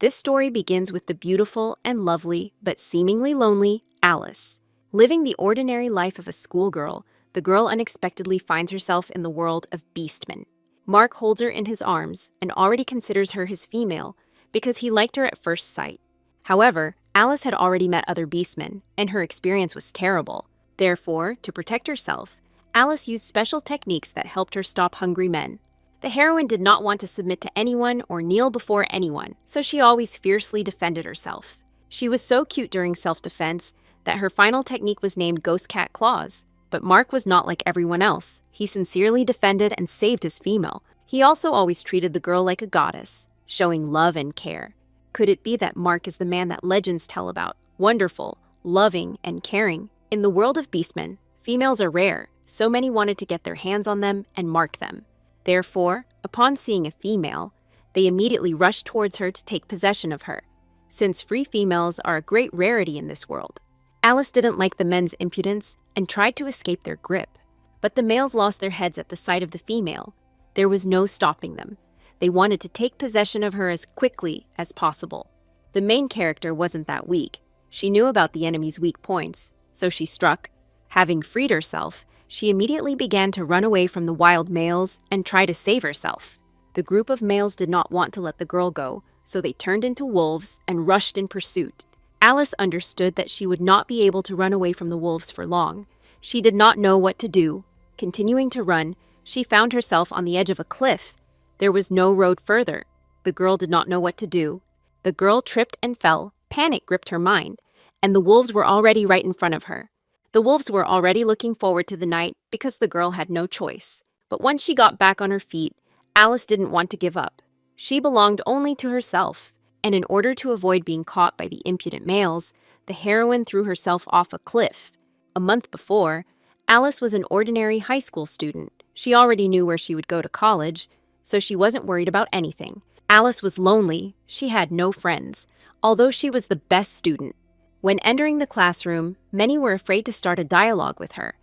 This story begins with the beautiful and lovely, but seemingly lonely, Alice. Living the ordinary life of a schoolgirl, the girl unexpectedly finds herself in the world of beastmen. Mark holds her in his arms and already considers her his female because he liked her at first sight. However, Alice had already met other beastmen, and her experience was terrible. Therefore, to protect herself, Alice used special techniques that helped her stop hungry men. The heroine did not want to submit to anyone or kneel before anyone, so she always fiercely defended herself. She was so cute during self-defense that her final technique was named Ghost Cat Claws. But Mark was not like everyone else. He sincerely defended and saved his female. He also always treated the girl like a goddess, showing love and care. Could it be that Mark is the man that legends tell about, wonderful, loving, and caring? In the world of beastmen, females are rare, so many wanted to get their hands on them and mark them. Therefore, upon seeing a female, they immediately rushed towards her to take possession of her, since free females are a great rarity in this world. Alice didn't like the men's impudence and tried to escape their grip, but the males lost their heads at the sight of the female. There was no stopping them. They wanted to take possession of her as quickly as possible. The main character wasn't that weak. She knew about the enemy's weak points, so she struck. Having freed herself, she immediately began to run away from the wild males and try to save herself. The group of males did not want to let the girl go, so they turned into wolves and rushed in pursuit. Alice understood that she would not be able to run away from the wolves for long. She did not know what to do. Continuing to run, she found herself on the edge of a cliff. There was no road further. The girl did not know what to do. The girl tripped and fell. Panic gripped her mind, and the wolves were already right in front of her. The wolves were already looking forward to the night because the girl had no choice. But once she got back on her feet, Alice didn't want to give up. She belonged only to herself, and in order to avoid being caught by the impudent males, the heroine threw herself off a cliff. A month before, Alice was an ordinary high school student. She already knew where she would go to college, so she wasn't worried about anything. Alice was lonely. She had no friends, although she was the best student. When entering the classroom, many were afraid to start a dialogue with her.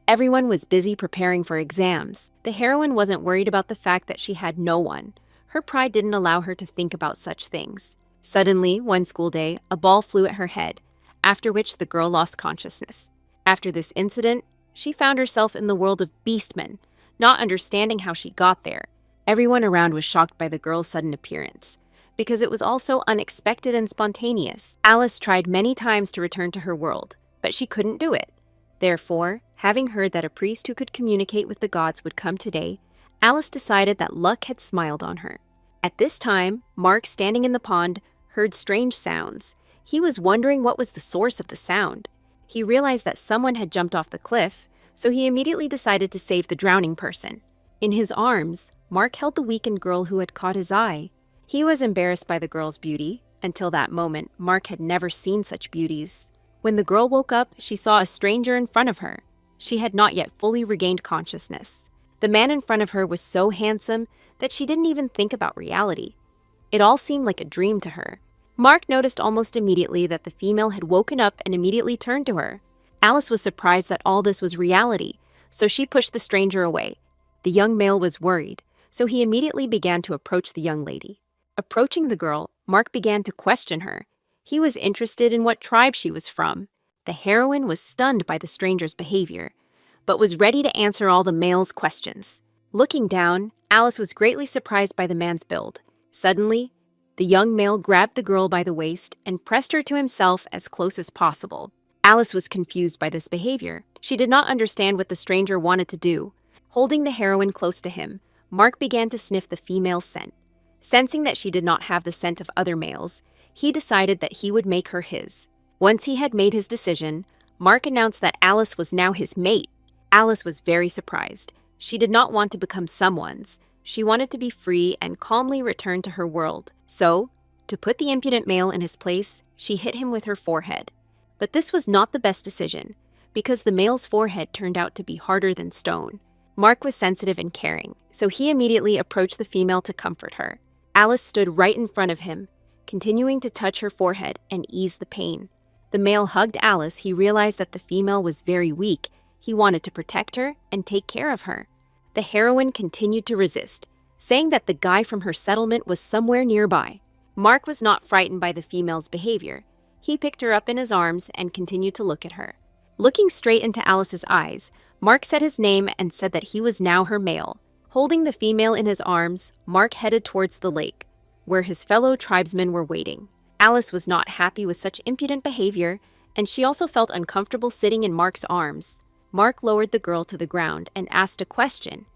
Everyone was busy preparing for exams. The heroine wasn't worried about the fact that she had no one. Her pride didn't allow her to think about such things. Suddenly, one school day, a ball flew at her head, after which the girl lost consciousness. After this incident, she found herself in the world of beastmen, not understanding how she got there. Everyone around was shocked by the girl's sudden appearance, because it was all so unexpected and spontaneous. Alice tried many times to return to her world, but she couldn't do it. Therefore, having heard that a priest who could communicate with the gods would come today, Alice decided that luck had smiled on her. At this time, Mark, standing in the pond, heard strange sounds. He was wondering what was the source of the sound. He realized that someone had jumped off the cliff, so he immediately decided to save the drowning person. In his arms, Mark held the weakened girl who had caught his eye. He was embarrassed by the girl's beauty. Until that moment, Mark had never seen such beauties. When the girl woke up, she saw a stranger in front of her. She had not yet fully regained consciousness. The man in front of her was so handsome that she didn't even think about reality. It all seemed like a dream to her. Mark noticed almost immediately that the female had woken up and immediately turned to her. Alice was surprised that all this was reality, so she pushed the stranger away. The young male was worried, so he immediately began to approach the young lady. Approaching the girl, Mark began to question her. He was interested in what tribe she was from. The heroine was stunned by the stranger's behavior, but was ready to answer all the male's questions. Looking down, Alice was greatly surprised by the man's build. Suddenly, the young male grabbed the girl by the waist and pressed her to himself as close as possible. Alice was confused by this behavior. She did not understand what the stranger wanted to do. Holding the heroine close to him, Mark began to sniff the female's scent. Sensing that she did not have the scent of other males, he decided that he would make her his. Once he had made his decision, Mark announced that Alice was now his mate. Alice was very surprised. She did not want to become someone's. She wanted to be free and calmly return to her world. So, to put the impudent male in his place, she hit him with her forehead. But this was not the best decision, because the male's forehead turned out to be harder than stone. Mark was sensitive and caring, so he immediately approached the female to comfort her. Alice stood right in front of him, continuing to touch her forehead and ease the pain. The male hugged Alice. He realized that the female was very weak. He wanted to protect her and take care of her. The heroine continued to resist, saying that the guy from her settlement was somewhere nearby. Mark was not frightened by the female's behavior. He picked her up in his arms and continued to look at her. Looking straight into Alice's eyes, Mark said his name and said that he was now her male. Holding the female in his arms, Mark headed towards the lake, where his fellow tribesmen were waiting. Alice was not happy with such impudent behavior, and she also felt uncomfortable sitting in Mark's arms. Mark lowered the girl to the ground and asked a question.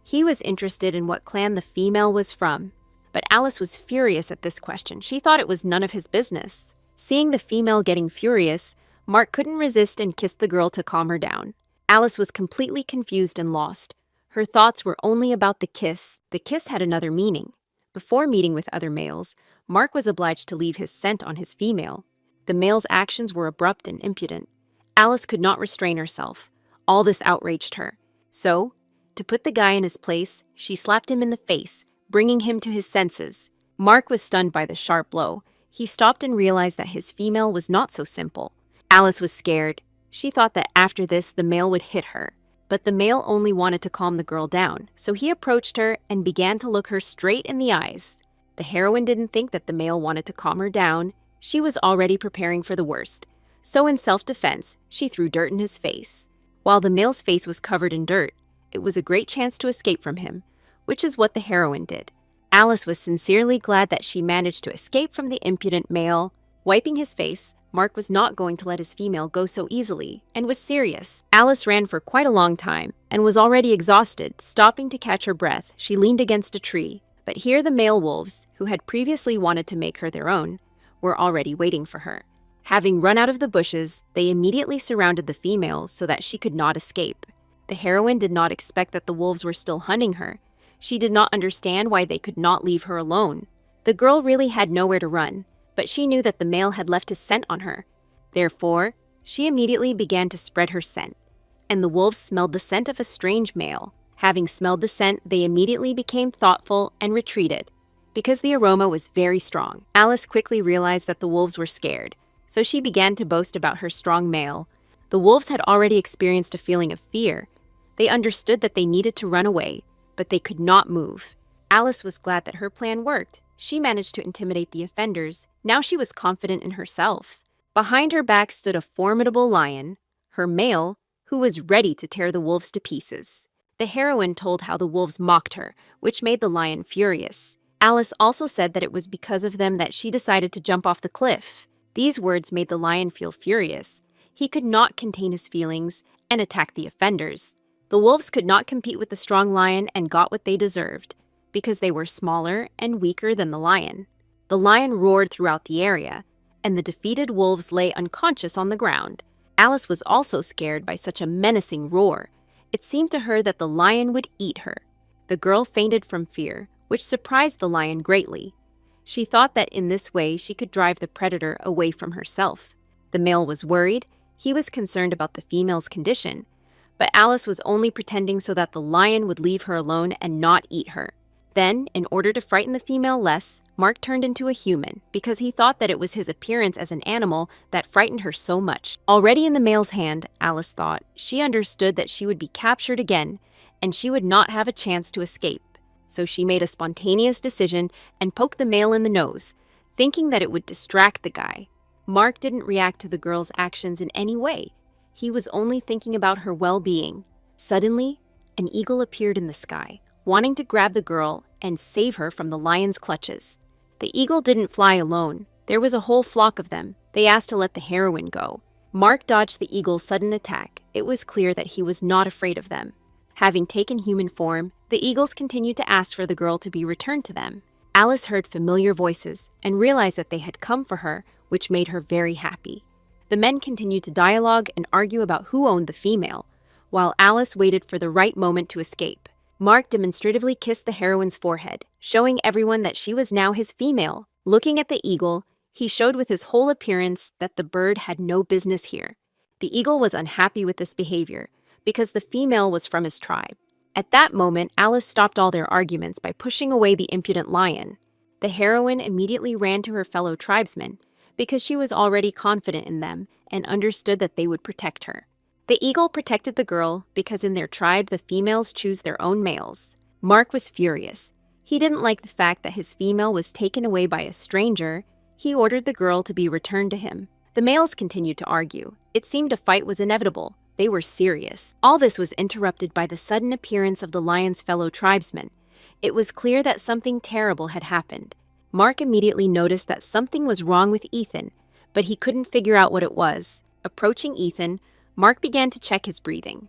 He was interested in what clan the female was from, but Alice was furious at this question. She thought it was none of his business. Seeing the female getting furious, Mark couldn't resist and kissed the girl to calm her down. Alice was completely confused and lost. Her thoughts were only about the kiss. The kiss had another meaning. Before meeting with other males, Mark was obliged to leave his scent on his female. The male's actions were abrupt and impudent. Alice could not restrain herself. All this outraged her. So, to put the guy in his place, she slapped him in the face, bringing him to his senses. Mark was stunned by the sharp blow. He stopped and realized that his female was not so simple. Alice was scared. She thought that after this, the male would hit her. But the male only wanted to calm the girl down, so he approached her and began to look her straight in the eyes. The heroine didn't think that the male wanted to calm her down. She was already preparing for the worst. So in self-defense, she threw dirt in his face. While the male's face was covered in dirt, it was a great chance to escape from him, which is what the heroine did. Alice was sincerely glad that she managed to escape from the impudent male. Wiping his face, Mark was not going to let his female go so easily, and was serious. Alice ran for quite a long time, and was already exhausted. Stopping to catch her breath, she leaned against a tree. But here the male wolves, who had previously wanted to make her their own, were already waiting for her. Having run out of the bushes, they immediately surrounded the female so that she could not escape. The heroine did not expect that the wolves were still hunting her. She did not understand why they could not leave her alone. The girl really had nowhere to run, but she knew that the male had left his scent on her. Therefore, she immediately began to spread her scent, and the wolves smelled the scent of a strange male. Having smelled the scent, they immediately became thoughtful and retreated, because the aroma was very strong. Alice quickly realized that the wolves were scared, so she began to boast about her strong male. The wolves had already experienced a feeling of fear. They understood that they needed to run away, but they could not move. Alice was glad that her plan worked. She managed to intimidate the offenders. Now she was confident in herself. Behind her back stood a formidable lion, her male, who was ready to tear the wolves to pieces. The heroine told how the wolves mocked her, which made the lion furious. Alice also said that it was because of them that she decided to jump off the cliff. These words made the lion feel furious. He could not contain his feelings and attacked the offenders. The wolves could not compete with the strong lion and got what they deserved, because they were smaller and weaker than the lion. The lion roared throughout the area, and the defeated wolves lay unconscious on the ground. Alice was also scared by such a menacing roar. It seemed to her that the lion would eat her. The girl fainted from fear, which surprised the lion greatly. She thought that in this way she could drive the predator away from herself. The male was worried. He was concerned about the female's condition, but Alice was only pretending so that the lion would leave her alone and not eat her. Then, in order to frighten the female less, Mark turned into a human because he thought that it was his appearance as an animal that frightened her so much. Already in the male's hand, Alice thought, she understood that she would be captured again and she would not have a chance to escape. So she made a spontaneous decision and poked the male in the nose, thinking that it would distract the guy. Mark didn't react to the girl's actions in any way. He was only thinking about her well-being. Suddenly, an eagle appeared in the sky, wanting to grab the girl and save her from the lion's clutches. The eagle didn't fly alone. There was a whole flock of them. They asked to let the heroine go. Mark dodged the eagle's sudden attack. It was clear that he was not afraid of them. Having taken human form, the eagles continued to ask for the girl to be returned to them. Alice heard familiar voices and realized that they had come for her, which made her very happy. The men continued to dialogue and argue about who owned the female, while Alice waited for the right moment to escape. Mark demonstratively kissed the heroine's forehead, showing everyone that she was now his female. Looking at the eagle, he showed with his whole appearance that the bird had no business here. The eagle was unhappy with this behavior, because the female was from his tribe. At that moment, Alice stopped all their arguments by pushing away the impudent lion. The heroine immediately ran to her fellow tribesmen, because she was already confident in them and understood that they would protect her. The eagle protected the girl because in their tribe the females choose their own males. Mark was furious. He didn't like the fact that his female was taken away by a stranger. He ordered the girl to be returned to him. The males continued to argue. It seemed a fight was inevitable. They were serious. All this was interrupted by the sudden appearance of the lion's fellow tribesmen. It was clear that something terrible had happened. Mark immediately noticed that something was wrong with Ethan, but he couldn't figure out what it was. Approaching Ethan, Mark began to check his breathing.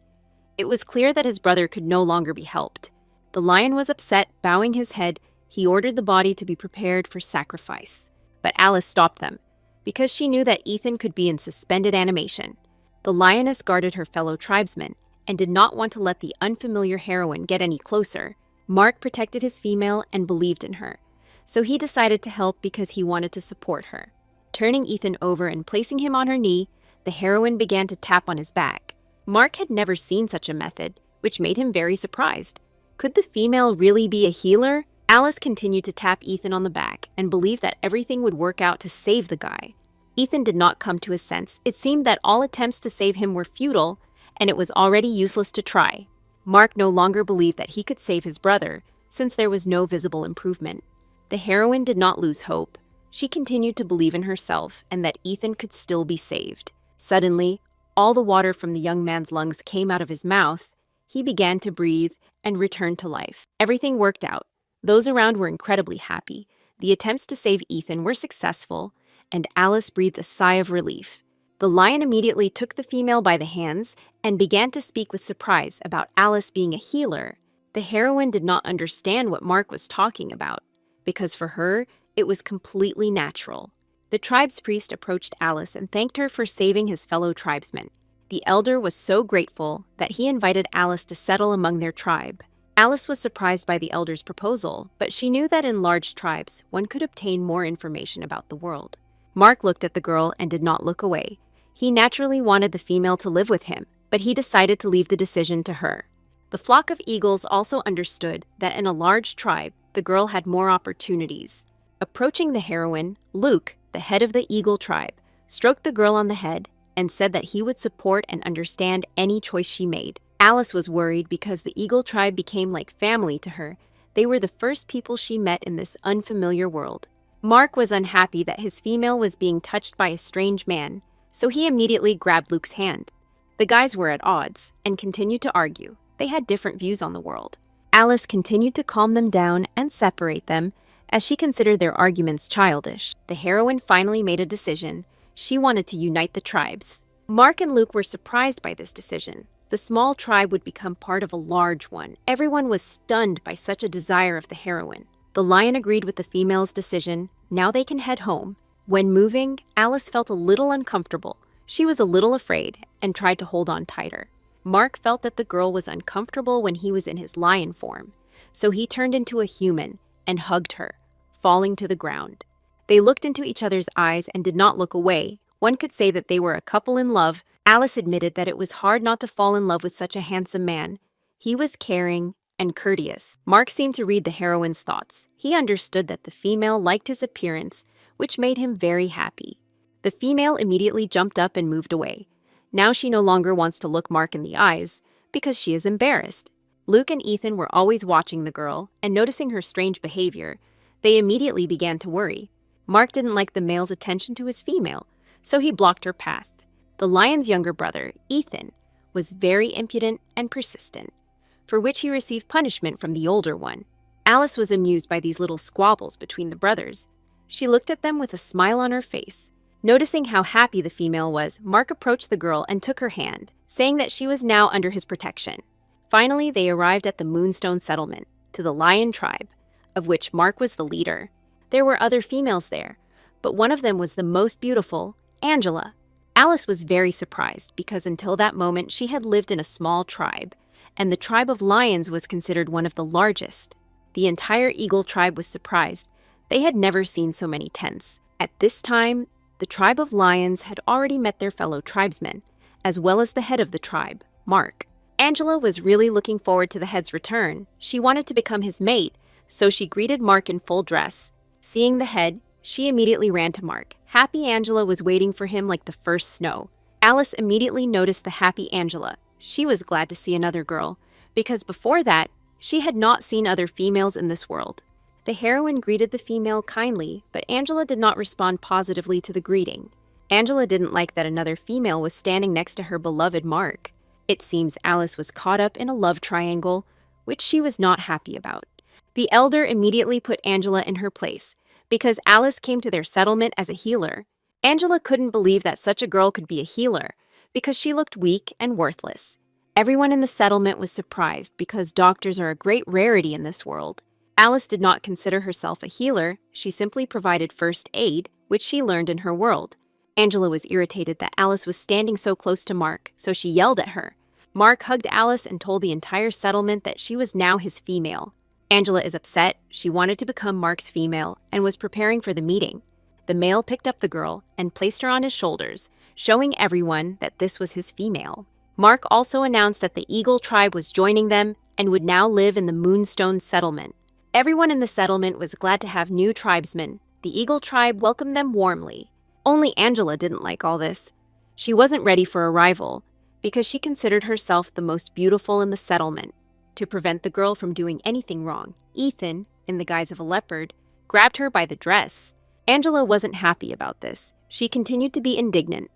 It was clear that his brother could no longer be helped. The lion was upset, bowing his head. He ordered the body to be prepared for sacrifice. But Alice stopped them, because she knew that Ethan could be in suspended animation. The lioness guarded her fellow tribesmen and did not want to let the unfamiliar heroine get any closer. Mark protected his female and believed in her, so he decided to help because he wanted to support her. Turning Ethan over and placing him on her knee, the heroine began to tap on his back. Mark had never seen such a method, which made him very surprised. Could the female really be a healer? Alice continued to tap Ethan on the back and believed that everything would work out to save the guy. Ethan did not come to his sense. It seemed that all attempts to save him were futile, and it was already useless to try. Mark no longer believed that he could save his brother, since there was no visible improvement. The heroine did not lose hope. She continued to believe in herself and that Ethan could still be saved. Suddenly, all the water from the young man's lungs came out of his mouth. He began to breathe and returned to life. Everything worked out. Those around were incredibly happy. The attempts to save Ethan were successful, and Alice breathed a sigh of relief. The lion immediately took the female by the hands and began to speak with surprise about Alice being a healer. The heroine did not understand what Mark was talking about, because for her, it was completely natural. The tribe's priest approached Alice and thanked her for saving his fellow tribesmen. The elder was so grateful that he invited Alice to settle among their tribe. Alice was surprised by the elder's proposal, but she knew that in large tribes, one could obtain more information about the world. Mark looked at the girl and did not look away. He naturally wanted the female to live with him, but he decided to leave the decision to her. The flock of eagles also understood that in a large tribe, the girl had more opportunities. Approaching the heroine, Luke, the head of the eagle tribe, stroked the girl on the head and said that he would support and understand any choice she made. Alice was worried because the eagle tribe became like family to her. They were the first people she met in this unfamiliar world. Mark was unhappy that his female was being touched by a strange man, so he immediately grabbed Luke's hand. The guys were at odds and continued to argue. They had different views on the world. Alice continued to calm them down and separate them, as she considered their arguments childish. The heroine finally made a decision. She wanted to unite the tribes. Mark and Luke were surprised by this decision. The small tribe would become part of a large one. Everyone was stunned by such a desire of the heroine. The lion agreed with the female's decision. Now they can head home. When moving, Alice felt a little uncomfortable. She was a little afraid and tried to hold on tighter. Mark felt that the girl was uncomfortable when he was in his lion form, so he turned into a human and hugged her, falling to the ground. They looked into each other's eyes and did not look away. One could say that they were a couple in love. Alice admitted that it was hard not to fall in love with such a handsome man. He was caring and courteous. Mark seemed to read the heroine's thoughts. He understood that the female liked his appearance, which made him very happy. The female immediately jumped up and moved away. Now she no longer wants to look Mark in the eyes because she is embarrassed. Luke and Ethan were always watching the girl and noticing her strange behavior. They immediately began to worry. Mark didn't like the male's attention to his female, so he blocked her path. The lion's younger brother, Ethan, was very impudent and persistent, for which he received punishment from the older one. Alice was amused by these little squabbles between the brothers. She looked at them with a smile on her face. Noticing how happy the female was, Mark approached the girl and took her hand, saying that she was now under his protection. Finally, they arrived at the Moonstone settlement, to the lion tribe, of which Mark was the leader. There were other females there, but one of them was the most beautiful, Angela. Alice was very surprised because until that moment she had lived in a small tribe, and the tribe of lions was considered one of the largest. The entire eagle tribe was surprised. They had never seen so many tents. At this time, the tribe of lions had already met their fellow tribesmen, as well as the head of the tribe, Mark. Angela was really looking forward to the head's return. She wanted to become his mate, so she greeted Mark in full dress. Seeing the head, she immediately ran to Mark. Happy Angela was waiting for him like the first snow. Alice immediately noticed the happy Angela. She was glad to see another girl, because before that, she had not seen other females in this world. The heroine greeted the female kindly, but Angela did not respond positively to the greeting. Angela didn't like that another female was standing next to her beloved Mark. It seems Alice was caught up in a love triangle, which she was not happy about. The elder immediately put Angela in her place, because Alice came to their settlement as a healer. Angela couldn't believe that such a girl could be a healer, because she looked weak and worthless. Everyone in the settlement was surprised because doctors are a great rarity in this world. Alice did not consider herself a healer, she simply provided first aid, which she learned in her world. Angela was irritated that Alice was standing so close to Mark, so she yelled at her. Mark hugged Alice and told the entire settlement that she was now his female. Angela is upset, she wanted to become Mark's female, and was preparing for the meeting. The male picked up the girl and placed her on his shoulders, showing everyone that this was his female. Mark also announced that the Eagle tribe was joining them and would now live in the Moonstone settlement. Everyone in the settlement was glad to have new tribesmen. The Eagle tribe welcomed them warmly. Only Angela didn't like all this. She wasn't ready for a rival, because she considered herself the most beautiful in the settlement. To prevent the girl from doing anything wrong, Ethan, in the guise of a leopard, grabbed her by the dress. Angela wasn't happy about this. She continued to be indignant,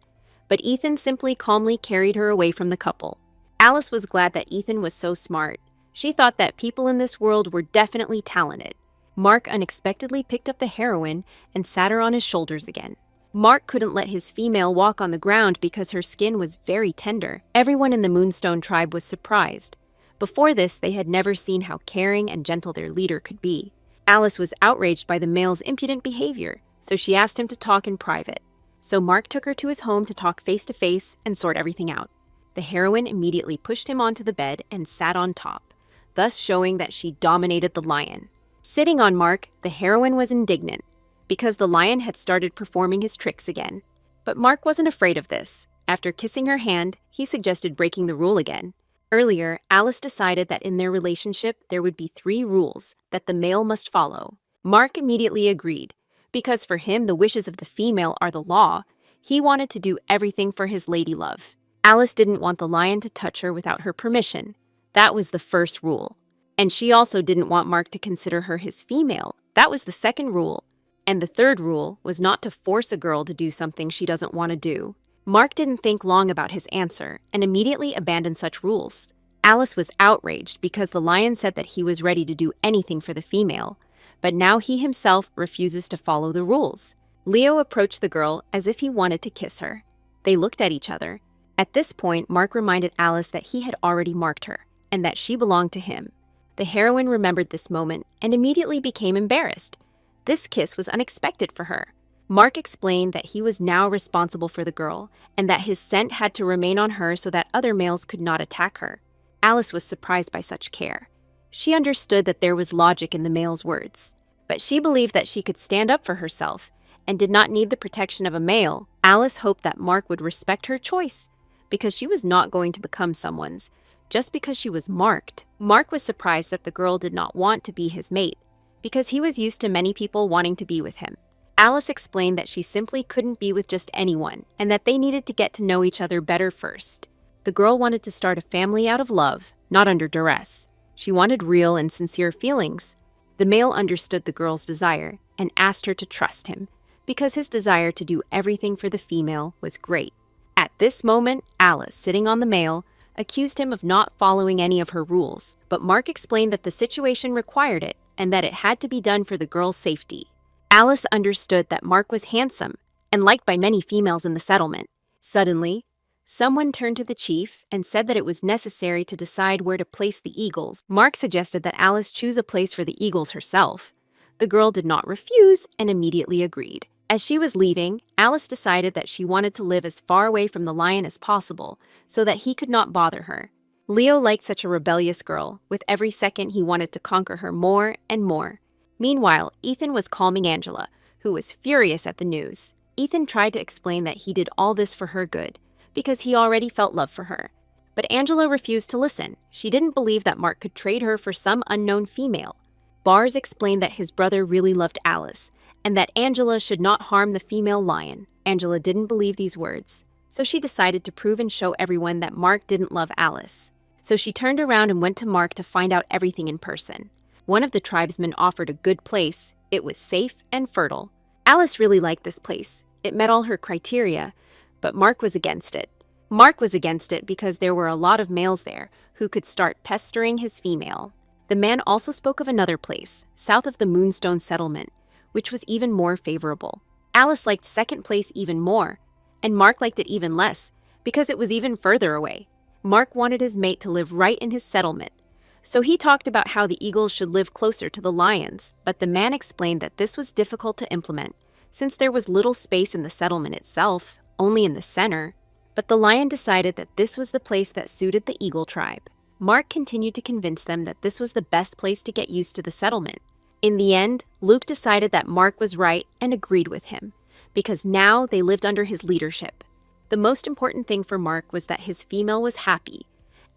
but Ethan simply calmly carried her away from the couple. Alice was glad that Ethan was so smart. She thought that people in this world were definitely talented. Mark unexpectedly picked up the heroine and sat her on his shoulders again. Mark couldn't let his female walk on the ground because her skin was very tender. Everyone in the Moonstone tribe was surprised. Before this, they had never seen how caring and gentle their leader could be. Alice was outraged by the male's impudent behavior, so she asked him to talk in private. So Mark took her to his home to talk face to face and sort everything out. The heroine immediately pushed him onto the bed and sat on top, thus showing that she dominated the lion. Sitting on Mark, the heroine was indignant, because the lion had started performing his tricks again. But Mark wasn't afraid of this. After kissing her hand, he suggested breaking the rule again. Earlier, Alice decided that in their relationship there would be 3 rules that the male must follow. Mark immediately agreed, because for him the wishes of the female are the law. He wanted to do everything for his lady love. Alice didn't want the lion to touch her without her permission. That was the first rule. And she also didn't want Mark to consider her his female. That was the second rule. And the third rule was not to force a girl to do something she doesn't want to do. Mark didn't think long about his answer and immediately abandoned such rules. Alice was outraged because the lion said that he was ready to do anything for the female, but now he himself refuses to follow the rules. Leo approached the girl as if he wanted to kiss her. They looked at each other. At this point, Mark reminded Alice that he had already marked her and that she belonged to him. The heroine remembered this moment and immediately became embarrassed. This kiss was unexpected for her. Mark explained that he was now responsible for the girl and that his scent had to remain on her so that other males could not attack her. Alice was surprised by such care. She understood that there was logic in the male's words, but she believed that she could stand up for herself and did not need the protection of a male. Alice hoped that Mark would respect her choice because she was not going to become someone's just because she was marked. Mark was surprised that the girl did not want to be his mate because he was used to many people wanting to be with him. Alice explained that she simply couldn't be with just anyone and that they needed to get to know each other better first. The girl wanted to start a family out of love, not under duress. She wanted real and sincere feelings. The male understood the girl's desire and asked her to trust him because his desire to do everything for the female was great. At this moment, Alice, sitting on the male, accused him of not following any of her rules, but Mark explained that the situation required it and that it had to be done for the girl's safety. Alice understood that Mark was handsome and liked by many females in the settlement. Suddenly, someone turned to the chief and said that it was necessary to decide where to place the eagles. Mark suggested that Alice choose a place for the eagles herself. The girl did not refuse and immediately agreed. As she was leaving, Alice decided that she wanted to live as far away from the lion as possible so that he could not bother her. Leo liked such a rebellious girl. With every second, he wanted to conquer her more and more. Meanwhile, Ethan was calming Angela, who was furious at the news. Ethan tried to explain that he did all this for her good, because he already felt love for her. But Angela refused to listen. She didn't believe that Mark could trade her for some unknown female. Bars explained that his brother really loved Alice, and that Angela should not harm the female lion. Angela didn't believe these words, so she decided to prove and show everyone that Mark didn't love Alice. So she turned around and went to Mark to find out everything in person. One of the tribesmen offered a good place. It was safe and fertile. Alice really liked this place. It met all her criteria, but Mark was against it. Mark was against it because there were a lot of males there who could start pestering his female. The man also spoke of another place, south of the Moonstone settlement, which was even more favorable. Alice liked second place even more, and Mark liked it even less because it was even further away. Mark wanted his mate to live right in his settlement, so he talked about how the eagles should live closer to the lions, but the man explained that this was difficult to implement since there was little space in the settlement itself, only in the center. But the lion decided that this was the place that suited the eagle tribe. Mark continued to convince them that this was the best place to get used to the settlement. In the end, Luke decided that Mark was right and agreed with him, because now they lived under his leadership. The most important thing for Mark was that his female was happy,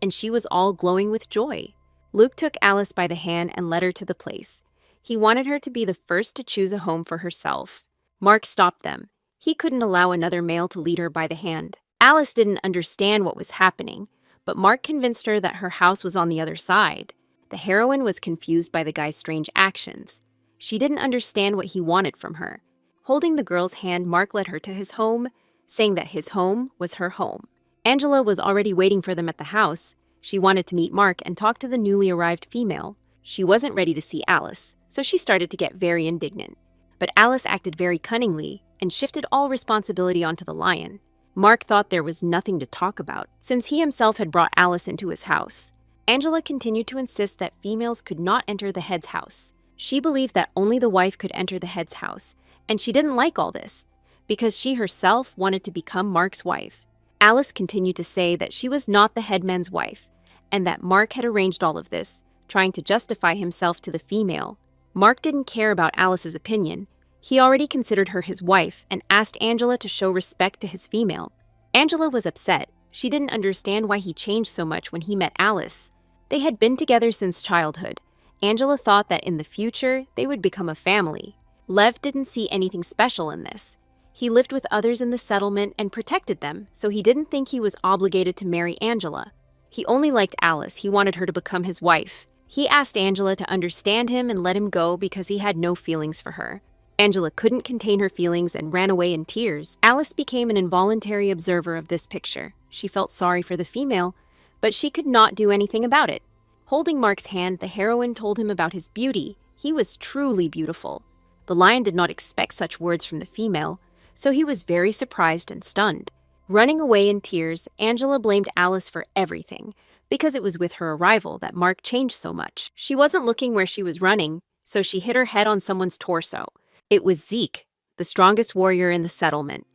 and she was all glowing with joy. Luke took Alice by the hand and led her to the place. He wanted her to be the first to choose a home for herself. Mark stopped them. He couldn't allow another male to lead her by the hand. Alice didn't understand what was happening, but Mark convinced her that her house was on the other side. The heroine was confused by the guy's strange actions. She didn't understand what he wanted from her. Holding the girl's hand, Mark led her to his home, saying that his home was her home. Angela was already waiting for them at the house. She wanted to meet Mark and talk to the newly arrived female. She wasn't ready to see Alice, so she started to get very indignant. But Alice acted very cunningly and shifted all responsibility onto the lion. Mark thought there was nothing to talk about, since he himself had brought Alice into his house. Angela continued to insist that females could not enter the head's house. She believed that only the wife could enter the head's house, and she didn't like all this, because she herself wanted to become Mark's wife. Alice continued to say that she was not the headman's wife, and that Mark had arranged all of this, trying to justify himself to the female. Mark didn't care about Alice's opinion. He already considered her his wife and asked Angela to show respect to his female. Angela was upset. She didn't understand why he changed so much when he met Alice. They had been together since childhood. Angela thought that in the future, they would become a family. Lev didn't see anything special in this. He lived with others in the settlement and protected them, so he didn't think he was obligated to marry Angela. He only liked Alice. He wanted her to become his wife. He asked Angela to understand him and let him go because he had no feelings for her. Angela couldn't contain her feelings and ran away in tears. Alice became an involuntary observer of this picture. She felt sorry for the female, but she could not do anything about it. Holding Mark's hand, the heroine told him about his beauty. He was truly beautiful. The lion did not expect such words from the female, so he was very surprised and stunned. Running away in tears, Angela blamed Alice for everything, because it was with her arrival that Mark changed so much. She wasn't looking where she was running, so she hit her head on someone's torso. It was Zeke, the strongest warrior in the settlement,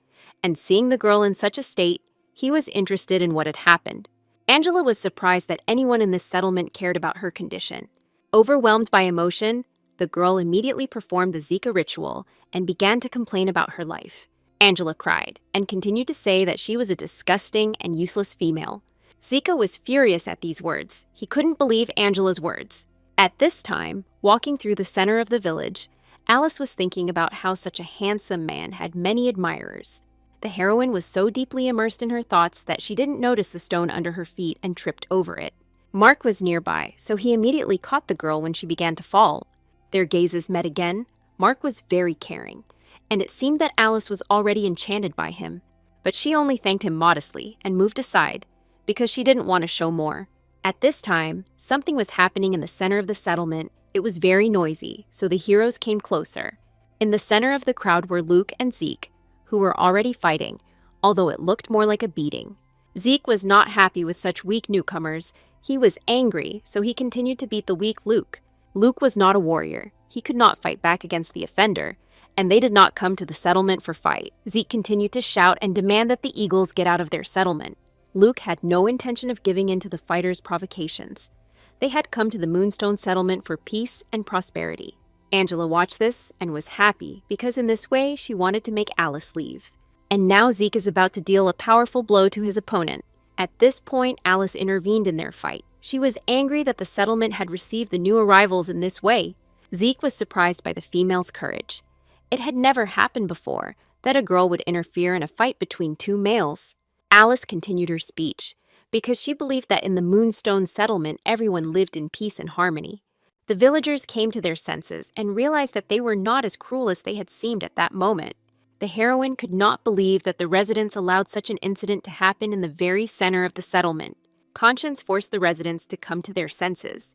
and seeing the girl in such a state, he was interested in what had happened. Angela was surprised that anyone in this settlement cared about her condition. Overwhelmed by emotion, the girl immediately performed the Zika ritual and began to complain about her life. Angela cried and continued to say that she was a disgusting and useless female. Zika was furious at these words. He couldn't believe Angela's words. At this time, walking through the center of the village, Alice was thinking about how such a handsome man had many admirers. The heroine was so deeply immersed in her thoughts that she didn't notice the stone under her feet and tripped over it. Mark was nearby, so he immediately caught the girl when she began to fall. Their gazes met again. Mark was very caring, and it seemed that Alice was already enchanted by him. But she only thanked him modestly and moved aside, because she didn't want to show more. At this time, something was happening in the center of the settlement. It was very noisy, so the heroes came closer. In the center of the crowd were Luke and Zeke, who were already fighting, although it looked more like a beating. Zeke was not happy with such weak newcomers. He was angry, so he continued to beat the weak Luke. Luke was not a warrior. He could not fight back against the offender, and they did not come to the settlement for fight. Zeke continued to shout and demand that the eagles get out of their settlement. Luke had no intention of giving in to the fighters' provocations. They had come to the Moonstone settlement for peace and prosperity. Angela watched this and was happy because in this way she wanted to make Alice leave. And now Zeke is about to deal a powerful blow to his opponent. At this point, Alice intervened in their fight. She was angry that the settlement had received the new arrivals in this way. Zeke was surprised by the female's courage. It had never happened before that a girl would interfere in a fight between two males. Alice continued her speech because she believed that in the Moonstone settlement everyone lived in peace and harmony. The villagers came to their senses and realized that they were not as cruel as they had seemed at that moment. The heroine could not believe that the residents allowed such an incident to happen in the very center of the settlement. Conscience forced the residents to come to their senses.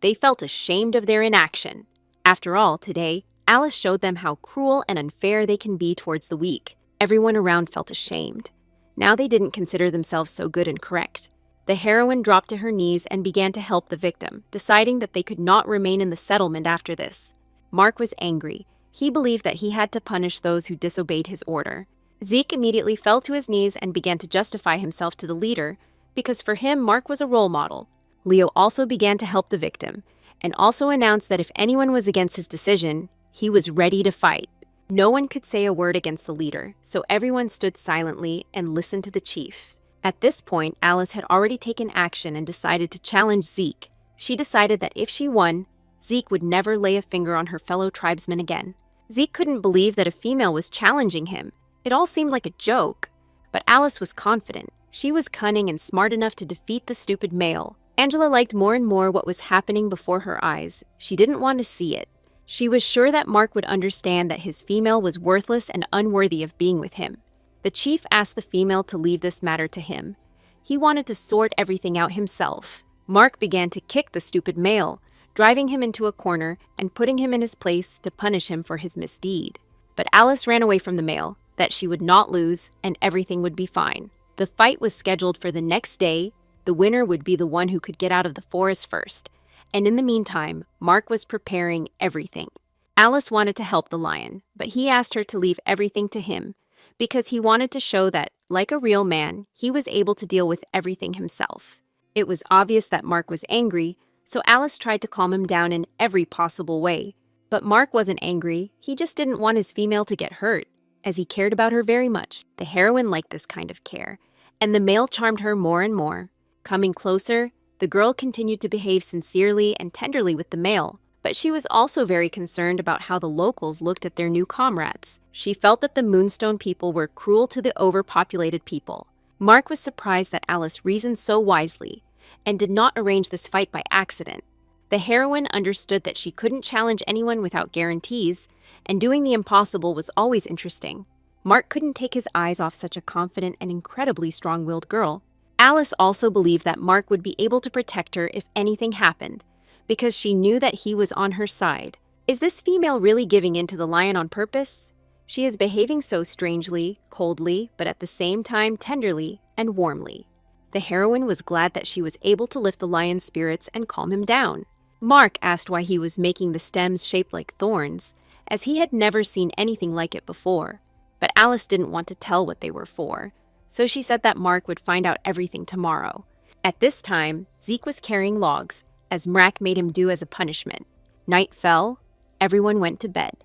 They felt ashamed of their inaction. After all, today, Alice showed them how cruel and unfair they can be towards the weak. Everyone around felt ashamed. Now they didn't consider themselves so good and correct. The heroine dropped to her knees and began to help the victim, deciding that they could not remain in the settlement after this. Mark was angry. He believed that he had to punish those who disobeyed his order. Zeke immediately fell to his knees and began to justify himself to the leader, because for him, Mark was a role model. Leo also began to help the victim, and also announced that if anyone was against his decision, he was ready to fight. No one could say a word against the leader, so everyone stood silently and listened to the chief. At this point, Alice had already taken action and decided to challenge Zeke. She decided that if she won, Zeke would never lay a finger on her fellow tribesmen again. Zeke couldn't believe that a female was challenging him. It all seemed like a joke. But Alice was confident. She was cunning and smart enough to defeat the stupid male. Angela liked more and more what was happening before her eyes. She didn't want to see it. She was sure that Mark would understand that his female was worthless and unworthy of being with him. The chief asked the female to leave this matter to him. He wanted to sort everything out himself. Mark began to kick the stupid male, driving him into a corner and putting him in his place to punish him for his misdeed. But Alice ran away from the male, that she would not lose and everything would be fine. The fight was scheduled for the next day. The winner would be the one who could get out of the forest first. And in the meantime, Mark was preparing everything. Alice wanted to help the lion, but he asked her to leave everything to him, because he wanted to show that, like a real man, he was able to deal with everything himself. It was obvious that Mark was angry, so Alice tried to calm him down in every possible way. But Mark wasn't angry, he just didn't want his female to get hurt, as he cared about her very much. The heroine liked this kind of care, and the male charmed her more and more. Coming closer, the girl continued to behave sincerely and tenderly with the male, but she was also very concerned about how the locals looked at their new comrades. She felt that the Moonstone people were cruel to the overpopulated people. Mark was surprised that Alice reasoned so wisely and did not arrange this fight by accident. The heroine understood that she couldn't challenge anyone without guarantees, and doing the impossible was always interesting. Mark couldn't take his eyes off such a confident and incredibly strong-willed girl. Alice also believed that Mark would be able to protect her if anything happened, because she knew that he was on her side. Is this female really giving in to the lion on purpose? She is behaving so strangely, coldly, but at the same time tenderly and warmly. The heroine was glad that she was able to lift the lion's spirits and calm him down. Mark asked why he was making the stems shaped like thorns, as he had never seen anything like it before. But Alice didn't want to tell what they were for, so she said that Mark would find out everything tomorrow. At this time, Zeke was carrying logs, as Mrak made him do as a punishment. Night fell. Everyone went to bed.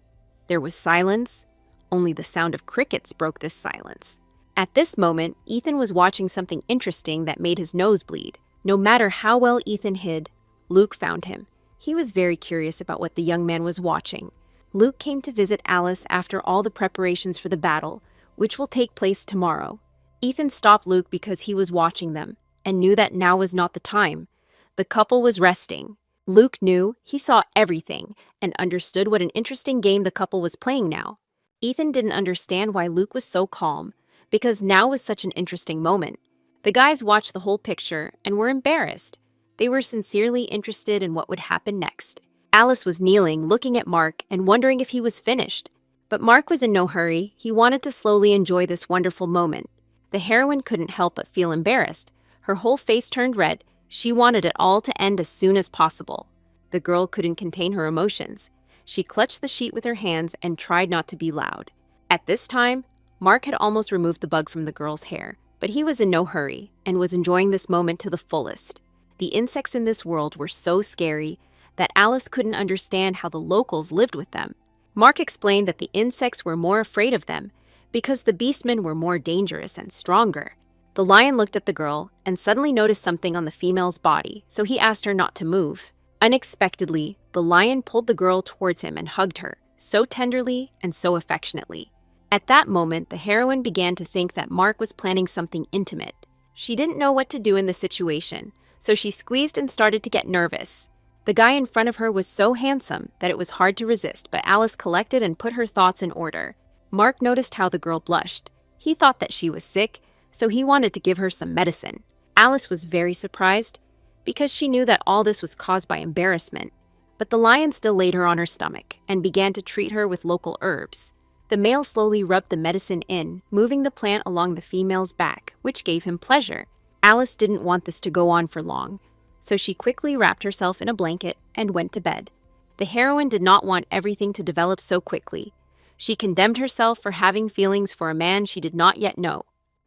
There was silence. Only the sound of crickets broke this silence. At this moment, Ethan was watching something interesting that made his nose bleed. No matter how well Ethan hid, Luke found him. He was very curious about what the young man was watching. Luke came to visit Alice after all the preparations for the battle, which will take place tomorrow. Ethan stopped Luke because he was watching them, and knew that now was not the time. The couple was resting. Luke knew, he saw everything, and understood what an interesting game the couple was playing now. Ethan didn't understand why Luke was so calm, because now was such an interesting moment. The guys watched the whole picture and were embarrassed. They were sincerely interested in what would happen next. Alice was kneeling, looking at Mark and wondering if he was finished. But Mark was in no hurry. He wanted to slowly enjoy this wonderful moment. The heroine couldn't help but feel embarrassed. Her whole face turned red. She wanted it all to end as soon as possible. The girl couldn't contain her emotions. She clutched the sheet with her hands and tried not to be loud. At this time, Mark had almost removed the bug from the girl's hair, but he was in no hurry and was enjoying this moment to the fullest. The insects in this world were so scary that Alice couldn't understand how the locals lived with them. Mark explained that the insects were more afraid of them because the beastmen were more dangerous and stronger. The lion looked at the girl and suddenly noticed something on the female's body, so he asked her not to move. Unexpectedly, the lion pulled the girl towards him and hugged her, so tenderly and so affectionately. At that moment, the heroine began to think that Mark was planning something intimate. She didn't know what to do in the situation, so she squeezed and started to get nervous. The guy in front of her was so handsome that it was hard to resist, but Alice collected and put her thoughts in order. Mark noticed how the girl blushed. He thought that she was sick, so he wanted to give her some medicine. Alice was very surprised because she knew that all this was caused by embarrassment. But the lion still laid her on her stomach and began to treat her with local herbs. The male slowly rubbed the medicine in, moving the plant along the female's back, which gave him pleasure. Alice didn't want this to go on for long, so she quickly wrapped herself in a blanket and went to bed. The heroine did not want everything to develop so quickly. She condemned herself for having feelings for a man she did not yet know.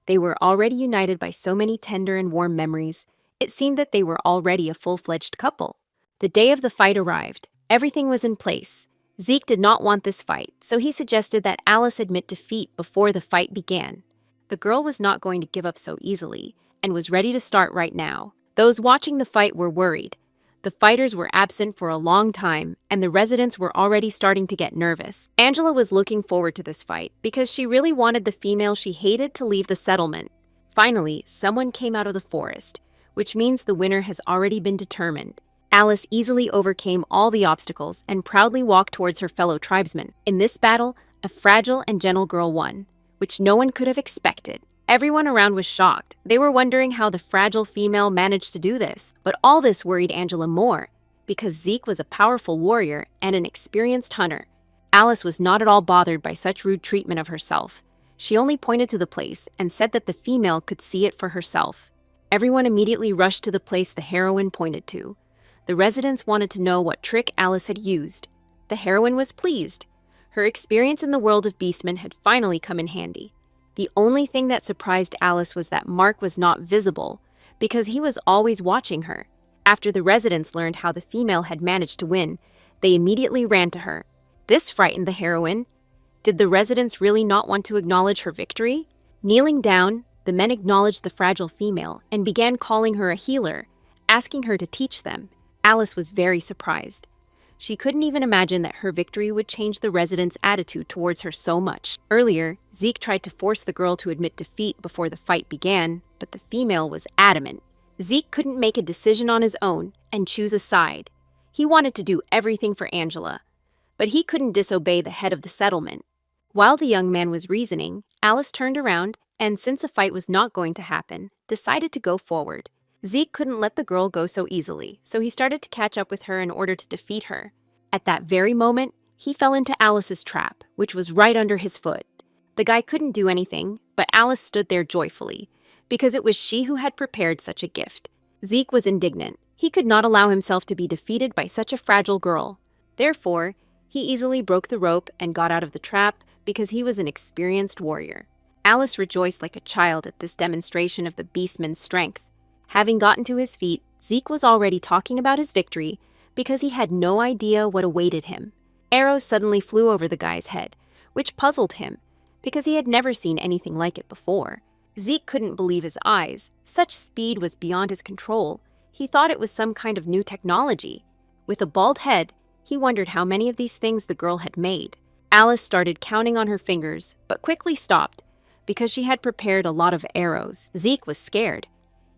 They were already united by so many tender and warm memories. It seemed that they were already a full-fledged couple. The day of the fight arrived. Everything was in place. Zeke did not want this fight, so he suggested that Alice admit defeat before the fight began. The girl was not going to give up so easily and was ready to start right now. Those watching the fight were worried. The fighters were absent for a long time, and the residents were already starting to get nervous. Angela was looking forward to this fight because she really wanted the female she hated to leave the settlement. Finally, someone came out of the forest, which means the winner has already been determined. Alice easily overcame all the obstacles and proudly walked towards her fellow tribesmen. In this battle, a fragile and gentle girl won, which no one could have expected. Everyone around was shocked. They were wondering how the fragile female managed to do this. But all this worried Angela more, because Zeke was a powerful warrior and an experienced hunter. Alice was not at all bothered by such rude treatment of herself. She only pointed to the place and said that the female could see it for herself. Everyone immediately rushed to the place the heroine pointed to. The residents wanted to know what trick Alice had used. The heroine was pleased. Her experience in the world of beastmen had finally come in handy. The only thing that surprised Alice was that Mark was not visible, because he was always watching her. After the residents learned how the female had managed to win, they immediately ran to her. This frightened the heroine. Did the residents really not want to acknowledge her victory? Kneeling down, the men acknowledged the fragile female and began calling her a healer, asking her to teach them. Alice was very surprised. She couldn't even imagine that her victory would change the residents' attitude towards her so much. Earlier, Zeke tried to force the girl to admit defeat before the fight began, but the female was adamant. Zeke couldn't make a decision on his own and choose a side. He wanted to do everything for Angela, but he couldn't disobey the head of the settlement. While the young man was reasoning, Alice turned around and, since a fight was not going to happen, decided to go forward. Zeke couldn't let the girl go so easily, so he started to catch up with her in order to defeat her. At that very moment, he fell into Alice's trap, which was right under his foot. The guy couldn't do anything, but Alice stood there joyfully, because it was she who had prepared such a gift. Zeke was indignant. He could not allow himself to be defeated by such a fragile girl. Therefore, he easily broke the rope and got out of the trap because he was an experienced warrior. Alice rejoiced like a child at this demonstration of the beastman's strength. Having gotten to his feet, Zeke was already talking about his victory because he had no idea what awaited him. Arrows suddenly flew over the guy's head, which puzzled him because he had never seen anything like it before. Zeke couldn't believe his eyes. Such speed was beyond his control. He thought it was some kind of new technology. With a bald head, he wondered how many of these things the girl had made. Alice started counting on her fingers, but quickly stopped because she had prepared a lot of arrows. Zeke was scared.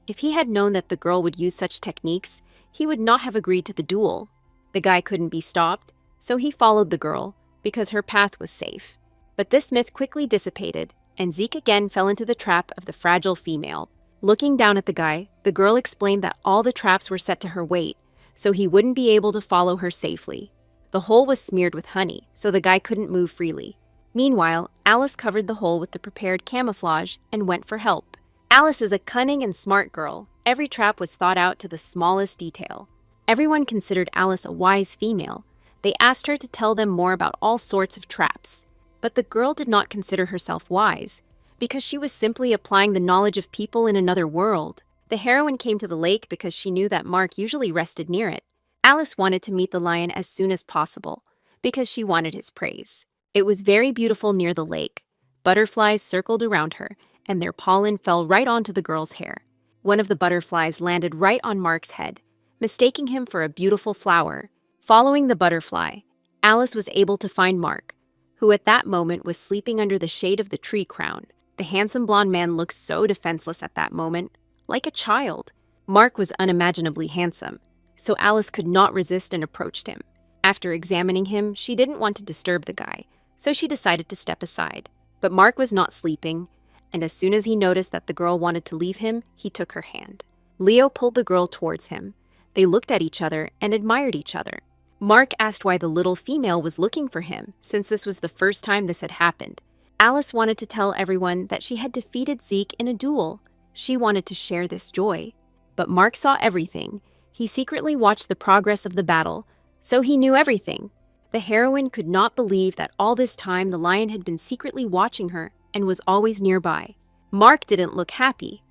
If he had known that the girl would use such techniques, he would not have agreed to the duel. The guy couldn't be stopped, so he followed the girl because her path was safe. But this myth quickly dissipated, and Zeke again fell into the trap of the fragile female. Looking down at the guy, the girl explained that all the traps were set to her weight, so he wouldn't be able to follow her safely. The hole was smeared with honey, so the guy couldn't move freely. Meanwhile, Alice covered the hole with the prepared camouflage and went for help. Alice is a cunning and smart girl. Every trap was thought out to the smallest detail. Everyone considered Alice a wise female. They asked her to tell them more about all sorts of traps. But the girl did not consider herself wise, because she was simply applying the knowledge of people in another world. The heroine came to the lake because she knew that Mark usually rested near it. Alice wanted to meet the lion as soon as possible, because she wanted his praise. It was very beautiful near the lake. Butterflies circled around her, and their pollen fell right onto the girl's hair. One of the butterflies landed right on Mark's head, mistaking him for a beautiful flower. Following the butterfly, Alice was able to find Mark, who at that moment was sleeping under the shade of the tree crown. The handsome blonde man looked so defenseless at that moment, like a child. Mark was unimaginably handsome, so Alice could not resist and approached him. After examining him, she didn't want to disturb the guy, so she decided to step aside. But Mark was not sleeping, and as soon as he noticed that the girl wanted to leave him, he took her hand. Leo pulled the girl towards him. They looked at each other and admired each other. Mark asked why the little female was looking for him, since this was the first time this had happened. Alice wanted to tell everyone that she had defeated Zeke in a duel. She wanted to share this joy. But Mark saw everything. He secretly watched the progress of the battle, so he knew everything. The heroine could not believe that all this time the lion had been secretly watching her and was always nearby. Mark didn't look happy.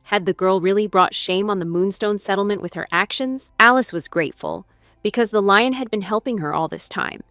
Had the girl really brought shame on the Moonstone settlement with her actions? Alice was grateful, because the lion had been helping her all this time,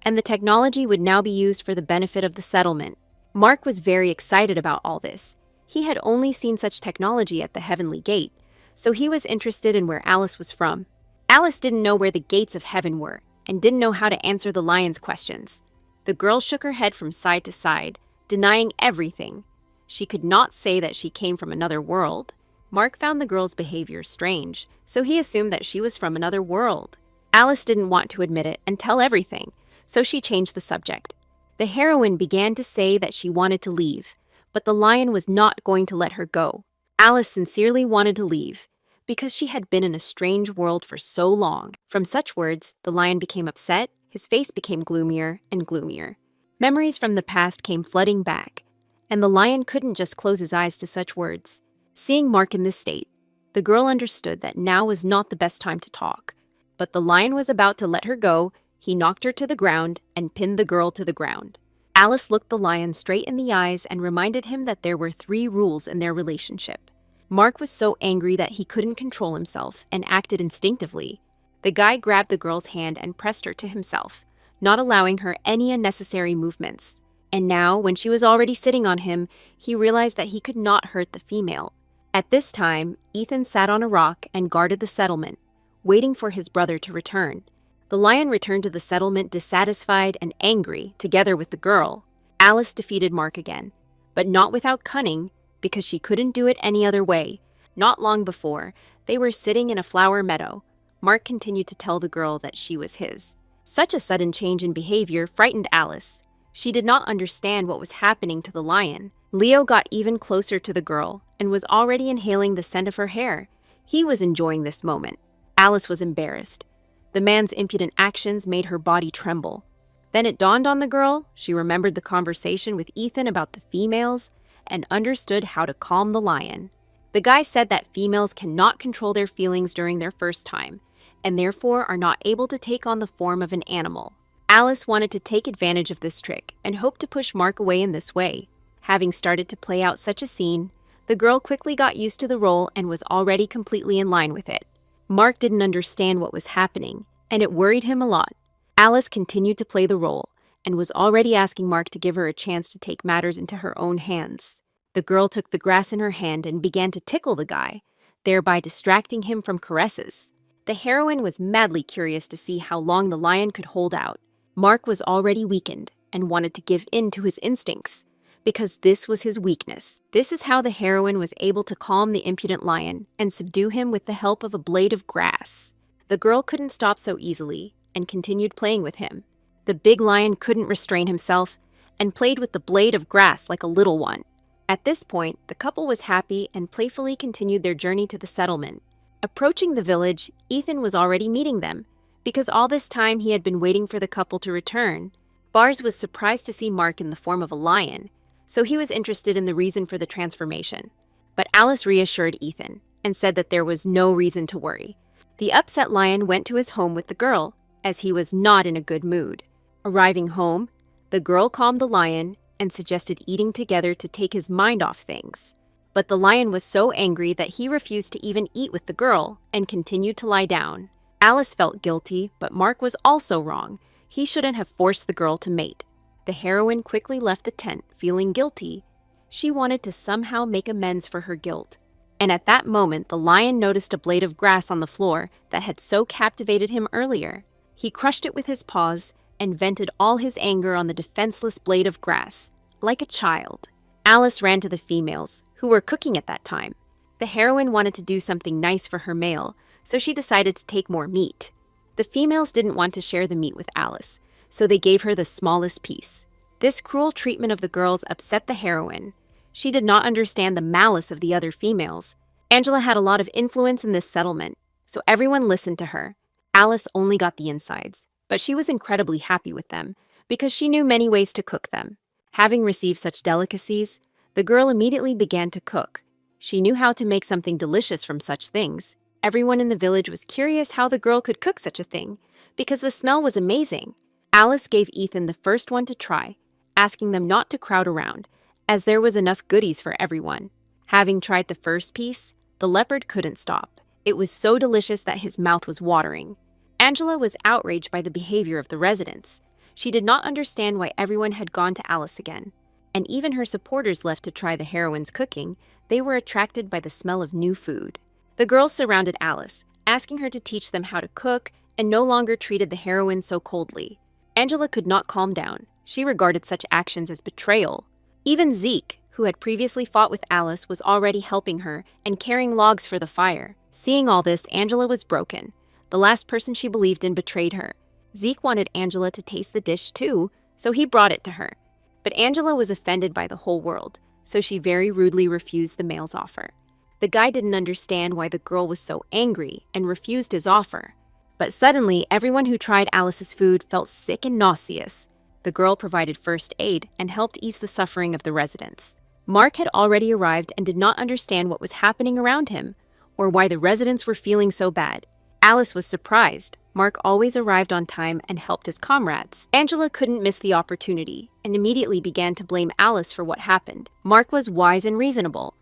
and the technology would now be used for the benefit of the settlement. Mark was very excited about all this. He had only seen such technology at the Heavenly Gate, so he was interested in where Alice was from. Alice didn't know where the gates of heaven were, and didn't know how to answer the lion's questions. The girl shook her head from side to side, denying everything. She could not say that she came from another world. Mark found the girl's behavior strange, so he assumed that she was from another world. Alice didn't want to admit it and tell everything, so she changed the subject. The heroine began to say that she wanted to leave, but the lion was not going to let her go. Alice sincerely wanted to leave, because she had been in a strange world for so long. From such words, the lion became upset, his face became gloomier and gloomier. Memories from the past came flooding back, and the lion couldn't just close his eyes to such words. Seeing Mark in this state, the girl understood that now was not the best time to talk. But the lion was about to let her go. He knocked her to the ground and pinned the girl to the ground. Alice looked the lion straight in the eyes and reminded him that there were 3 rules in their relationship. Mark was so angry that he couldn't control himself and acted instinctively. The guy grabbed the girl's hand and pressed her to himself, not allowing her any unnecessary movements. And now, when she was already sitting on him, he realized that he could not hurt the female. At this time, Ethan sat on a rock and guarded the settlement, waiting for his brother to return. The lion returned to the settlement dissatisfied and angry, together with the girl. Alice defeated Mark again, but not without cunning, because she couldn't do it any other way. Not long before, they were sitting in a flower meadow. Mark continued to tell the girl that she was his. Such a sudden change in behavior frightened Alice. She did not understand what was happening to the lion. Leo got even closer to the girl and was already inhaling the scent of her hair. He was enjoying this moment. Alice was embarrassed. The man's impudent actions made her body tremble. Then it dawned on the girl. She remembered the conversation with Ethan about the females and understood how to calm the lion. The guy said that females cannot control their feelings during their first time, and therefore are not able to take on the form of an animal. Alice wanted to take advantage of this trick and hoped to push Mark away in this way. Having started to play out such a scene, the girl quickly got used to the role and was already completely in line with it. Mark didn't understand what was happening, and it worried him a lot. Alice continued to play the role and was already asking Mark to give her a chance to take matters into her own hands. The girl took the grass in her hand and began to tickle the guy, thereby distracting him from caresses. The heroine was madly curious to see how long the lion could hold out. Mark was already weakened and wanted to give in to his instincts, because this was his weakness. This is how the heroine was able to calm the impudent lion and subdue him with the help of a blade of grass. The girl couldn't stop so easily and continued playing with him. The big lion couldn't restrain himself and played with the blade of grass like a little one. At this point, the couple was happy and playfully continued their journey to the settlement. Approaching the village, Ethan was already meeting them, because all this time he had been waiting for the couple to return. Bars was surprised to see Mark in the form of a lion, so he was interested in the reason for the transformation. But Alice reassured Ethan and said that there was no reason to worry. The upset lion went to his home with the girl, as he was not in a good mood. Arriving home, the girl calmed the lion and suggested eating together to take his mind off things. But the lion was so angry that he refused to even eat with the girl and continued to lie down. Alice felt guilty, but Mark was also wrong. He shouldn't have forced the girl to mate. The heroine quickly left the tent, feeling guilty. She wanted to somehow make amends for her guilt. And at that moment, the lion noticed a blade of grass on the floor that had so captivated him earlier. He crushed it with his paws and vented all his anger on the defenseless blade of grass, like a child. Alice ran to the females, who were cooking at that time. The heroine wanted to do something nice for her male, so she decided to take more meat. The females didn't want to share the meat with Alice, so they gave her the smallest piece. This cruel treatment of the girls upset the heroine. She did not understand the malice of the other females. Angela had a lot of influence in this settlement, so everyone listened to her. Alice only got the insides, but she was incredibly happy with them because she knew many ways to cook them. Having received such delicacies, the girl immediately began to cook. She knew how to make something delicious from such things. Everyone in the village was curious how the girl could cook such a thing, because the smell was amazing. Alice gave Ethan the first one to try, asking them not to crowd around, as there was enough goodies for everyone. Having tried the first piece, the leopard couldn't stop. It was so delicious that his mouth was watering. Angela was outraged by the behavior of the residents. She did not understand why everyone had gone to Alice again, and even her supporters left to try the heroine's cooking. They were attracted by the smell of new food. The girls surrounded Alice, asking her to teach them how to cook, and no longer treated the heroine so coldly. Angela could not calm down. She regarded such actions as betrayal. Even Zeke, who had previously fought with Alice, was already helping her and carrying logs for the fire. Seeing all this, Angela was broken. The last person she believed in betrayed her. Zeke wanted Angela to taste the dish too, so he brought it to her. But Angela was offended by the whole world, so she very rudely refused the male's offer. The guy didn't understand why the girl was so angry and refused his offer. But suddenly, everyone who tried Alice's food felt sick and nauseous. The girl provided first aid and helped ease the suffering of the residents. Mark had already arrived and did not understand what was happening around him, or why the residents were feeling so bad. Alice was surprised. Mark always arrived on time and helped his comrades. Angela couldn't miss the opportunity and immediately began to blame Alice for what happened. Mark was wise and reasonable,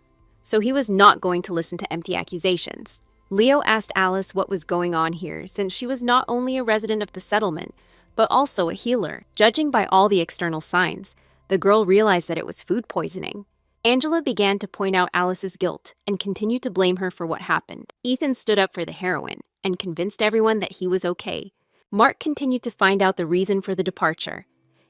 so he was not going to listen to empty accusations. Leo asked Alice what was going on here, since she was not only a resident of the settlement, but also a healer. Judging by all the external signs, the girl realized that it was food poisoning. Angela began to point out Alice's guilt and continued to blame her for what happened. Ethan stood up for the heroine and convinced everyone that he was okay. Mark continued to find out the reason for the departure.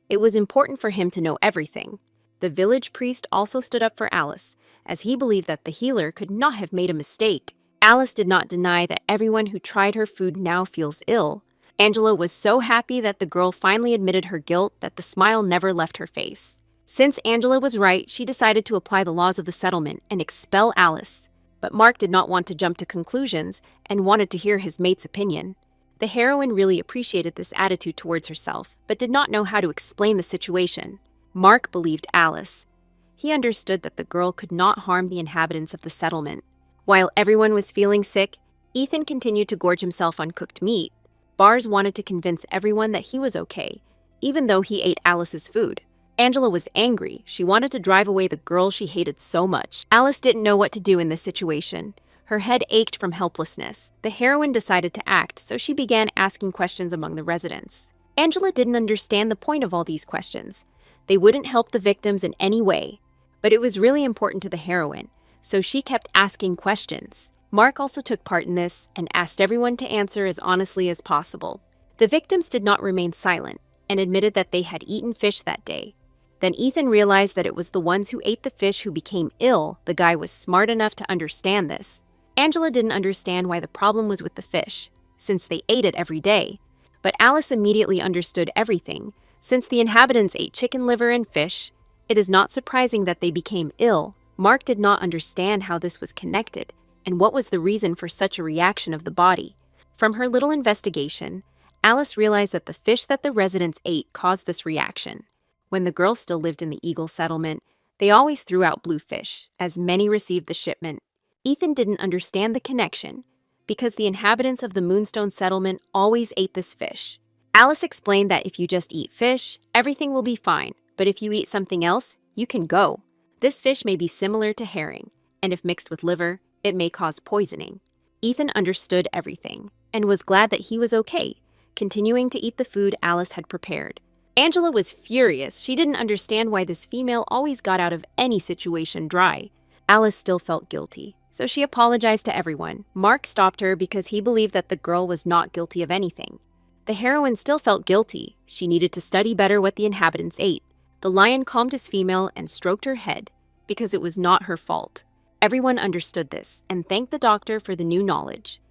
It was important for him to know everything. The village priest also stood up for Alice, as he believed that the healer could not have made a mistake. Alice did not deny that everyone who tried her food now feels ill. Angela was so happy that the girl finally admitted her guilt that the smile never left her face. Since Angela was right, she decided to apply the laws of the settlement and expel Alice. But Mark did not want to jump to conclusions and wanted to hear his mate's opinion. The heroine really appreciated this attitude towards herself, but did not know how to explain the situation. Mark believed Alice. He understood that the girl could not harm the inhabitants of the settlement. While everyone was feeling sick, Ethan continued to gorge himself on cooked meat. Bars wanted to convince everyone that he was okay, even though he ate Alice's food. Angela was angry. She wanted to drive away the girl she hated so much. Alice didn't know what to do in this situation. Her head ached from helplessness. The heroine decided to act, so she began asking questions among the residents. Angela didn't understand the point of all these questions. They wouldn't help the victims in any way. But it was really important to the heroine, so she kept asking questions. Mark also took part in this and asked everyone to answer as honestly as possible. The victims did not remain silent and admitted that they had eaten fish that day. Then Ethan realized that it was the ones who ate the fish who became ill. The guy was smart enough to understand this. Angela didn't understand why the problem was with the fish, since they ate it every day. But Alice immediately understood everything. Since the inhabitants ate chicken liver and fish, it is not surprising that they became ill. Mark did not understand how this was connected, and what was the reason for such a reaction of the body. From her little investigation, Alice realized that the fish that the residents ate caused this reaction. When the girls still lived in the Eagle settlement, they always threw out blue fish, as many received the shipment. Ethan didn't understand the connection, because the inhabitants of the Moonstone settlement always ate this fish. Alice explained that if you just eat fish, everything will be fine, but if you eat something else, you can go. This fish may be similar to herring, and if mixed with liver, it may cause poisoning. Ethan understood everything, and was glad that he was okay, continuing to eat the food Alice had prepared. Angela was furious. She didn't understand why this female always got out of any situation dry. Alice still felt guilty, so she apologized to everyone. Mark stopped her because he believed that the girl was not guilty of anything. The heroine still felt guilty. She needed to study better what the inhabitants ate. The lion calmed his female and stroked her head, because it was not her fault. Everyone understood this and thanked the doctor for the new knowledge.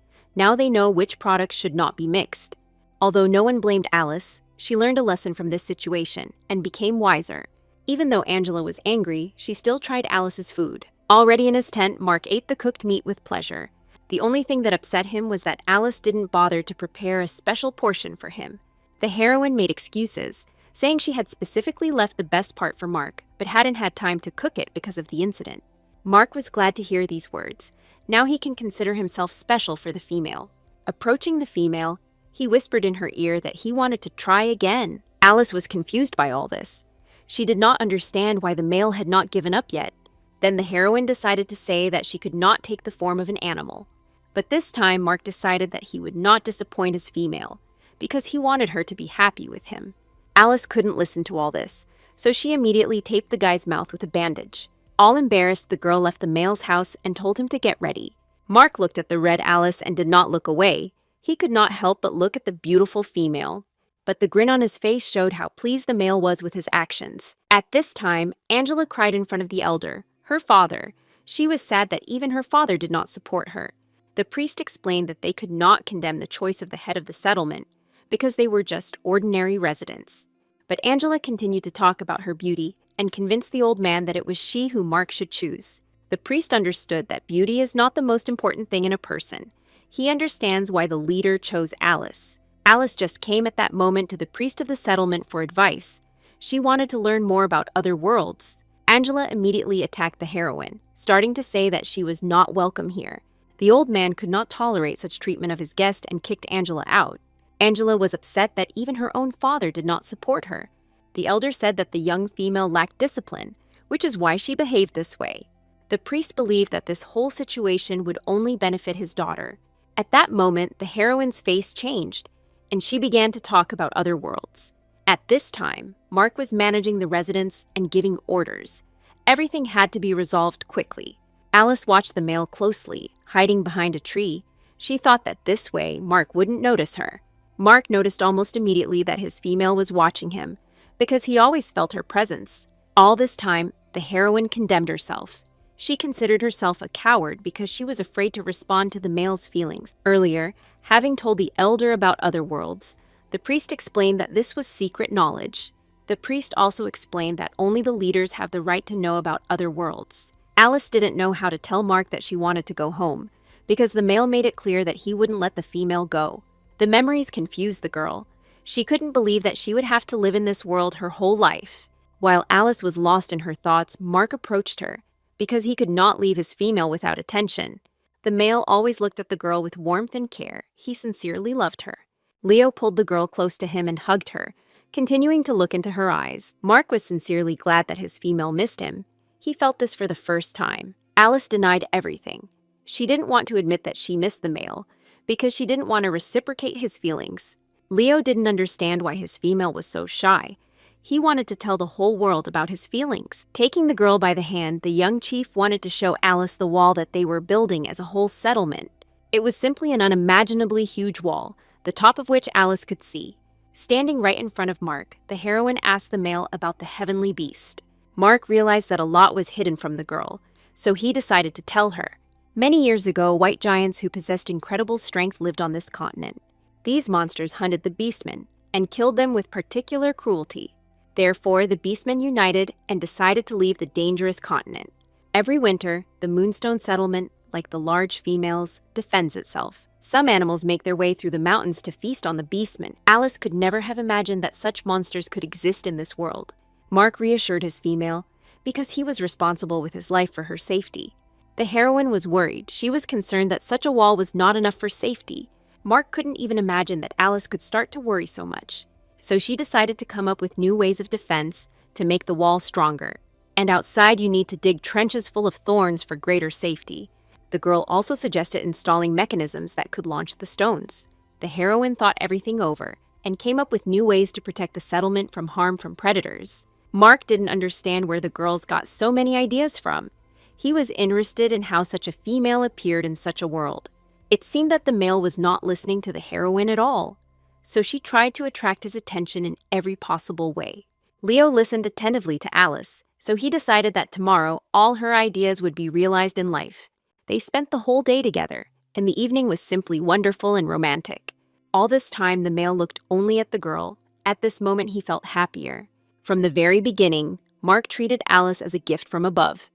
Now they know which products should not be mixed. Although no one blamed Alice, she learned a lesson from this situation and became wiser. Even though Angela was angry, she still tried Alice's food. Already in his tent, Mark ate the cooked meat with pleasure. The only thing that upset him was that Alice didn't bother to prepare a special portion for him. The heroine made excuses, saying she had specifically left the best part for Mark, but hadn't had time to cook it because of the incident. Mark was glad to hear these words. Now he can consider himself special for the female. Approaching the female, he whispered in her ear that he wanted to try again. Alice was confused by all this. She did not understand why the male had not given up yet. Then the heroine decided to say that she could not take the form of an animal. But this time, Mark decided that he would not disappoint his female, because he wanted her to be happy with him. Alice couldn't listen to all this, so she immediately taped the guy's mouth with a bandage. All embarrassed, the girl left the male's house and told him to get ready. Mark looked at the red Alice and did not look away. He could not help but look at the beautiful female. But the grin on his face showed how pleased the male was with his actions. At this time, Angela cried in front of the elder, her father. She was sad that even her father did not support her. The priest explained that they could not condemn the choice of the head of the settlement because they were just ordinary residents. But Angela continued to talk about her beauty and convinced the old man that it was she who Mark should choose. The priest understood that beauty is not the most important thing in a person. He understands why the leader chose Alice. Alice just came at that moment to the priest of the settlement for advice. She wanted to learn more about other worlds. Angela immediately attacked the heroine, starting to say that she was not welcome here. The old man could not tolerate such treatment of his guest and kicked Angela out. Angela was upset that even her own father did not support her. The elder said that the young female lacked discipline, which is why she behaved this way. The priest believed that this whole situation would only benefit his daughter. At that moment, the heroine's face changed, and she began to talk about other worlds. At this time, Mark was managing the residents and giving orders. Everything had to be resolved quickly. Alice watched the male closely, hiding behind a tree. She thought that this way, Mark wouldn't notice her. Mark noticed almost immediately that his female was watching him, because he always felt her presence. All this time, the heroine condemned herself. She considered herself a coward because she was afraid to respond to the male's feelings. Earlier, having told the elder about other worlds, the priest explained that this was secret knowledge. The priest also explained that only the leaders have the right to know about other worlds. Alice didn't know how to tell Mark that she wanted to go home, because the male made it clear that he wouldn't let the female go. The memories confused the girl. She couldn't believe that she would have to live in this world her whole life. While Alice was lost in her thoughts, Mark approached her, because he could not leave his female without attention. The male always looked at the girl with warmth and care. He sincerely loved her. Leo pulled the girl close to him and hugged her, continuing to look into her eyes. Mark was sincerely glad that his female missed him. He felt this for the first time. Alice denied everything. She didn't want to admit that she missed the male, because she didn't want to reciprocate his feelings. Leo didn't understand why his female was so shy. He wanted to tell the whole world about his feelings. Taking the girl by the hand, the young chief wanted to show Alice the wall that they were building as a whole settlement. It was simply an unimaginably huge wall, the top of which Alice could see. Standing right in front of Mark, the heroine asked the male about the heavenly beast. Mark realized that a lot was hidden from the girl, so he decided to tell her. Many years ago, white giants who possessed incredible strength lived on this continent. These monsters hunted the beastmen and killed them with particular cruelty. Therefore, the beastmen united and decided to leave the dangerous continent. Every winter, the Moonstone settlement, like the large females, defends itself. Some animals make their way through the mountains to feast on the beastmen. Alice could never have imagined that such monsters could exist in this world. Mark reassured his female, because he was responsible with his life for her safety. The heroine was worried. She was concerned that such a wall was not enough for safety. Mark couldn't even imagine that Alice could start to worry so much. So she decided to come up with new ways of defense to make the wall stronger. And outside, you need to dig trenches full of thorns for greater safety. The girl also suggested installing mechanisms that could launch the stones. The heroine thought everything over and came up with new ways to protect the settlement from harm from predators. Mark didn't understand where the girls got so many ideas from. He was interested in how such a female appeared in such a world. It seemed that the male was not listening to the heroine at all, so she tried to attract his attention in every possible way. Leo listened attentively to Alice, so he decided that tomorrow all her ideas would be realized in life. They spent the whole day together. and the evening was simply wonderful and romantic. All this time, the male looked only at the girl. At this moment, he felt happier. From the very beginning, Mark treated Alice as a gift from above,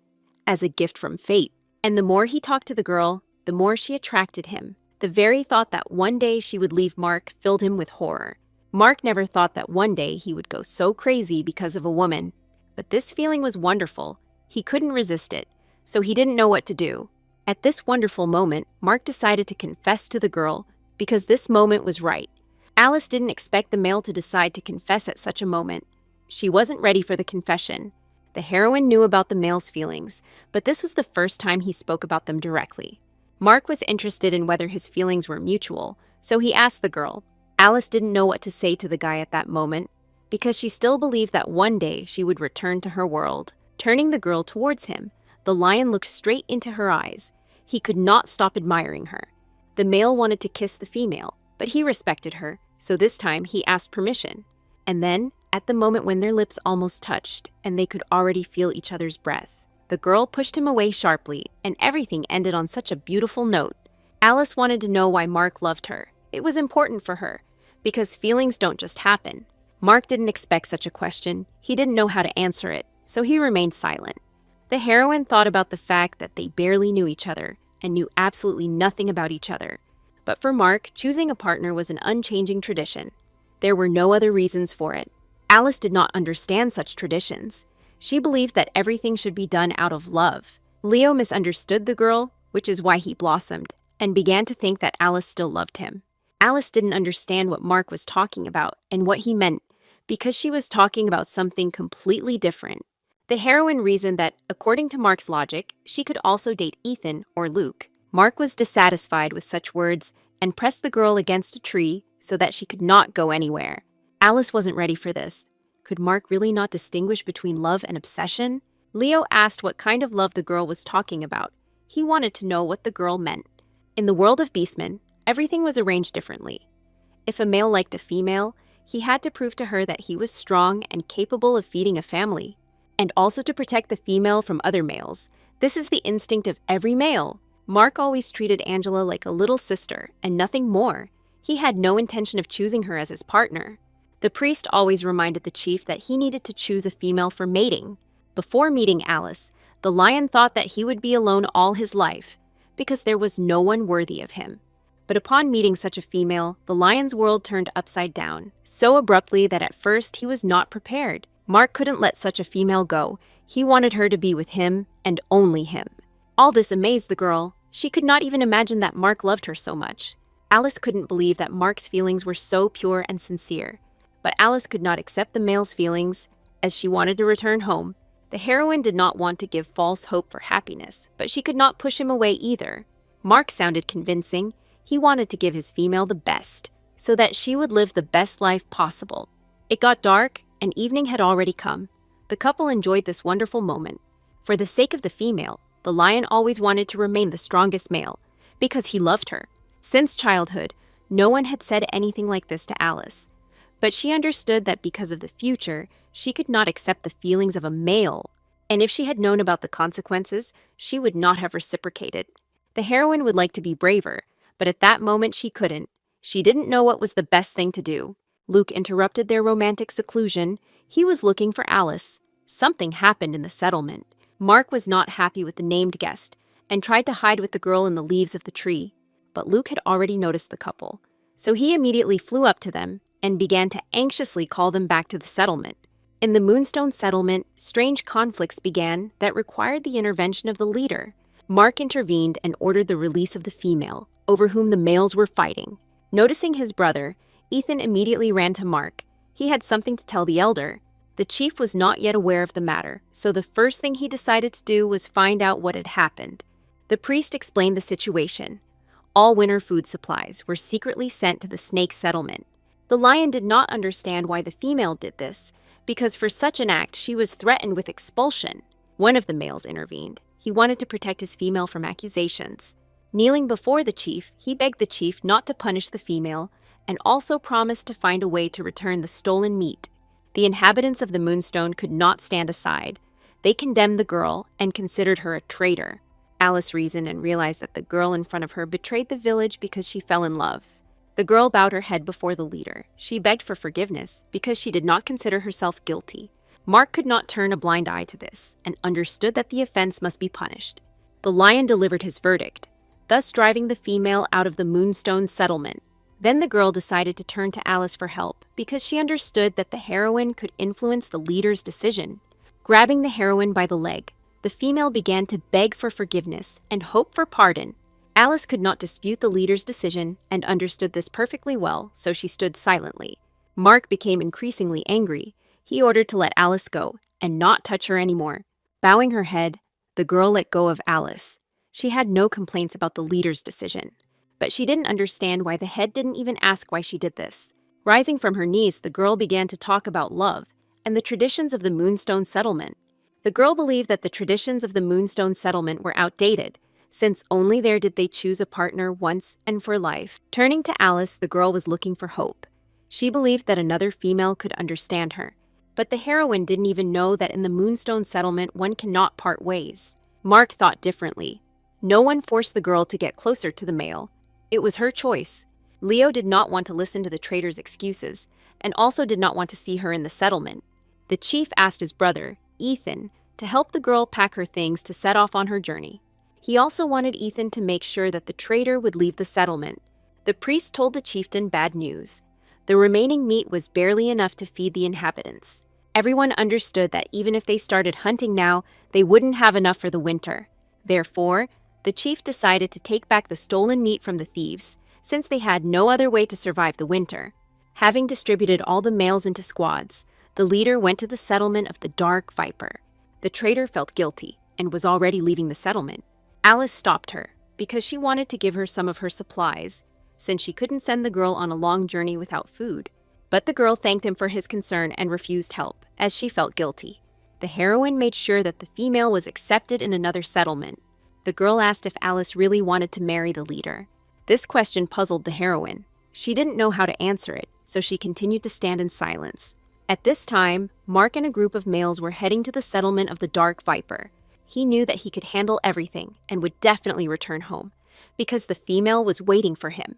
as a gift from fate. And the more he talked to the girl, the more she attracted him. The very thought that one day she would leave Mark filled him with horror. Mark never thought that one day he would go so crazy because of a woman. But this feeling was wonderful. He couldn't resist it, so he didn't know what to do. At this wonderful moment, Mark decided to confess to the girl because this moment was right. Alice didn't expect the male to decide to confess at such a moment. She wasn't ready for the confession. The heroine knew about the male's feelings, but this was the first time he spoke about them directly. Mark was interested in whether his feelings were mutual, so he asked the girl. Alice didn't know what to say to the guy at that moment, because she still believed that one day she would return to her world. Turning the girl towards him, the lion looked straight into her eyes. He could not stop admiring her. The male wanted to kiss the female, but he respected her, so this time he asked permission. And then, at the moment when their lips almost touched and they could already feel each other's breath, the girl pushed him away sharply, and everything ended on such a beautiful note. Alice wanted to know why Mark loved her. It was important for her, because feelings don't just happen. Mark didn't expect such a question. He didn't know how to answer it, so he remained silent. The heroine thought about the fact that they barely knew each other and knew absolutely nothing about each other. But for Mark, choosing a partner was an unchanging tradition. There were no other reasons for it. Alice did not understand such traditions. She believed that everything should be done out of love. Leo misunderstood the girl, which is why he blossomed, and began to think that Alice still loved him. Alice didn't understand what Mark was talking about and what he meant, because she was talking about something completely different. The heroine reasoned that, according to Mark's logic, she could also date Ethan or Luke. Mark was dissatisfied with such words and pressed the girl against a tree so that she could not go anywhere. Alice wasn't ready for this. Could Mark really not distinguish between love and obsession? Leo asked what kind of love the girl was talking about. He wanted to know what the girl meant. In the world of beastmen, everything was arranged differently. If a male liked a female, he had to prove to her that he was strong and capable of feeding a family, and also to protect the female from other males. This is the instinct of every male. Mark always treated Angela like a little sister and nothing more. He had no intention of choosing her as his partner. The priest always reminded the chief that he needed to choose a female for mating. Before meeting Alice, the lion thought that he would be alone all his life, because there was no one worthy of him. But upon meeting such a female, the lion's world turned upside down, so abruptly that at first he was not prepared. Mark couldn't let such a female go. He wanted her to be with him, and only him. All this amazed the girl. She could not even imagine that Mark loved her so much. Alice couldn't believe that Mark's feelings were so pure and sincere. But Alice could not accept the male's feelings, as she wanted to return home. The heroine did not want to give false hope for happiness, but she could not push him away either. Mark sounded convincing. He wanted to give his female the best, so that she would live the best life possible. It got dark, and evening had already come. The couple enjoyed this wonderful moment. For the sake of the female, the lion always wanted to remain the strongest male, because he loved her. Since childhood, no one had said anything like this to Alice. But she understood that because of the future, she could not accept the feelings of a male. And if she had known about the consequences, she would not have reciprocated. The heroine would like to be braver, but at that moment she couldn't. She didn't know what was the best thing to do. Luke interrupted their romantic seclusion. He was looking for Alice. Something happened in the settlement. Mark was not happy with the named guest and tried to hide with the girl in the leaves of the tree. But Luke had already noticed the couple, so he immediately flew up to them and began to anxiously call them back to the settlement. In the Moonstone settlement, strange conflicts began that required the intervention of the leader. Mark intervened and ordered the release of the female, over whom the males were fighting. Noticing his brother, Ethan immediately ran to Mark. He had something to tell the elder. The chief was not yet aware of the matter, so the first thing he decided to do was find out what had happened. The priest explained the situation. All winter food supplies were secretly sent to the snake settlement. The lion did not understand why the female did this, because for such an act she was threatened with expulsion. One of the males intervened. He wanted to protect his female from accusations. Kneeling before the chief, he begged the chief not to punish the female and also promised to find a way to return the stolen meat. The inhabitants of the Moonstone could not stand aside. They condemned the girl and considered her a traitor. Alice reasoned and realized that the girl in front of her betrayed the village because she fell in love. The girl bowed her head before the leader. She begged for forgiveness because she did not consider herself guilty. Mark could not turn a blind eye to this and understood that the offense must be punished. The lion delivered his verdict, thus driving the female out of the Moonstone settlement. Then the girl decided to turn to Alice for help because she understood that the heroine could influence the leader's decision. Grabbing the heroine by the leg, the female began to beg for forgiveness and hope for pardon. Alice could not dispute the leader's decision and understood this perfectly well, so she stood silently. Mark became increasingly angry. He ordered to let Alice go and not touch her anymore. Bowing her head, the girl let go of Alice. She had no complaints about the leader's decision, but she didn't understand why the head didn't even ask why she did this. Rising from her knees, the girl began to talk about love and the traditions of the Moonstone settlement. The girl believed that the traditions of the Moonstone settlement were outdated, since only there did they choose a partner once and for life. Turning to Alice, the girl was looking for hope. She believed that another female could understand her, but the heroine didn't even know that in the Moonstone settlement one cannot part ways. Mark thought differently. No one forced the girl to get closer to the male. It was her choice. Leo did not want to listen to the traitor's excuses, and also did not want to see her in the settlement. The chief asked his brother, Ethan, to help the girl pack her things to set off on her journey. He also wanted Ethan to make sure that the traitor would leave the settlement. The priest told the chieftain bad news. The remaining meat was barely enough to feed the inhabitants. Everyone understood that even if they started hunting now, they wouldn't have enough for the winter. Therefore, the chief decided to take back the stolen meat from the thieves, since they had no other way to survive the winter. Having distributed all the males into squads, the leader went to the settlement of the Dark Viper. The traitor felt guilty and was already leaving the settlement. Alice stopped her because she wanted to give her some of her supplies, since she couldn't send the girl on a long journey without food. But the girl thanked him for his concern and refused help, as she felt guilty. The heroine made sure that the female was accepted in another settlement. The girl asked if Alice really wanted to marry the leader. This question puzzled the heroine. She didn't know how to answer it, so she continued to stand in silence. At this time, Mark and a group of males were heading to the settlement of the Dark Viper. He knew that he could handle everything and would definitely return home, because the female was waiting for him.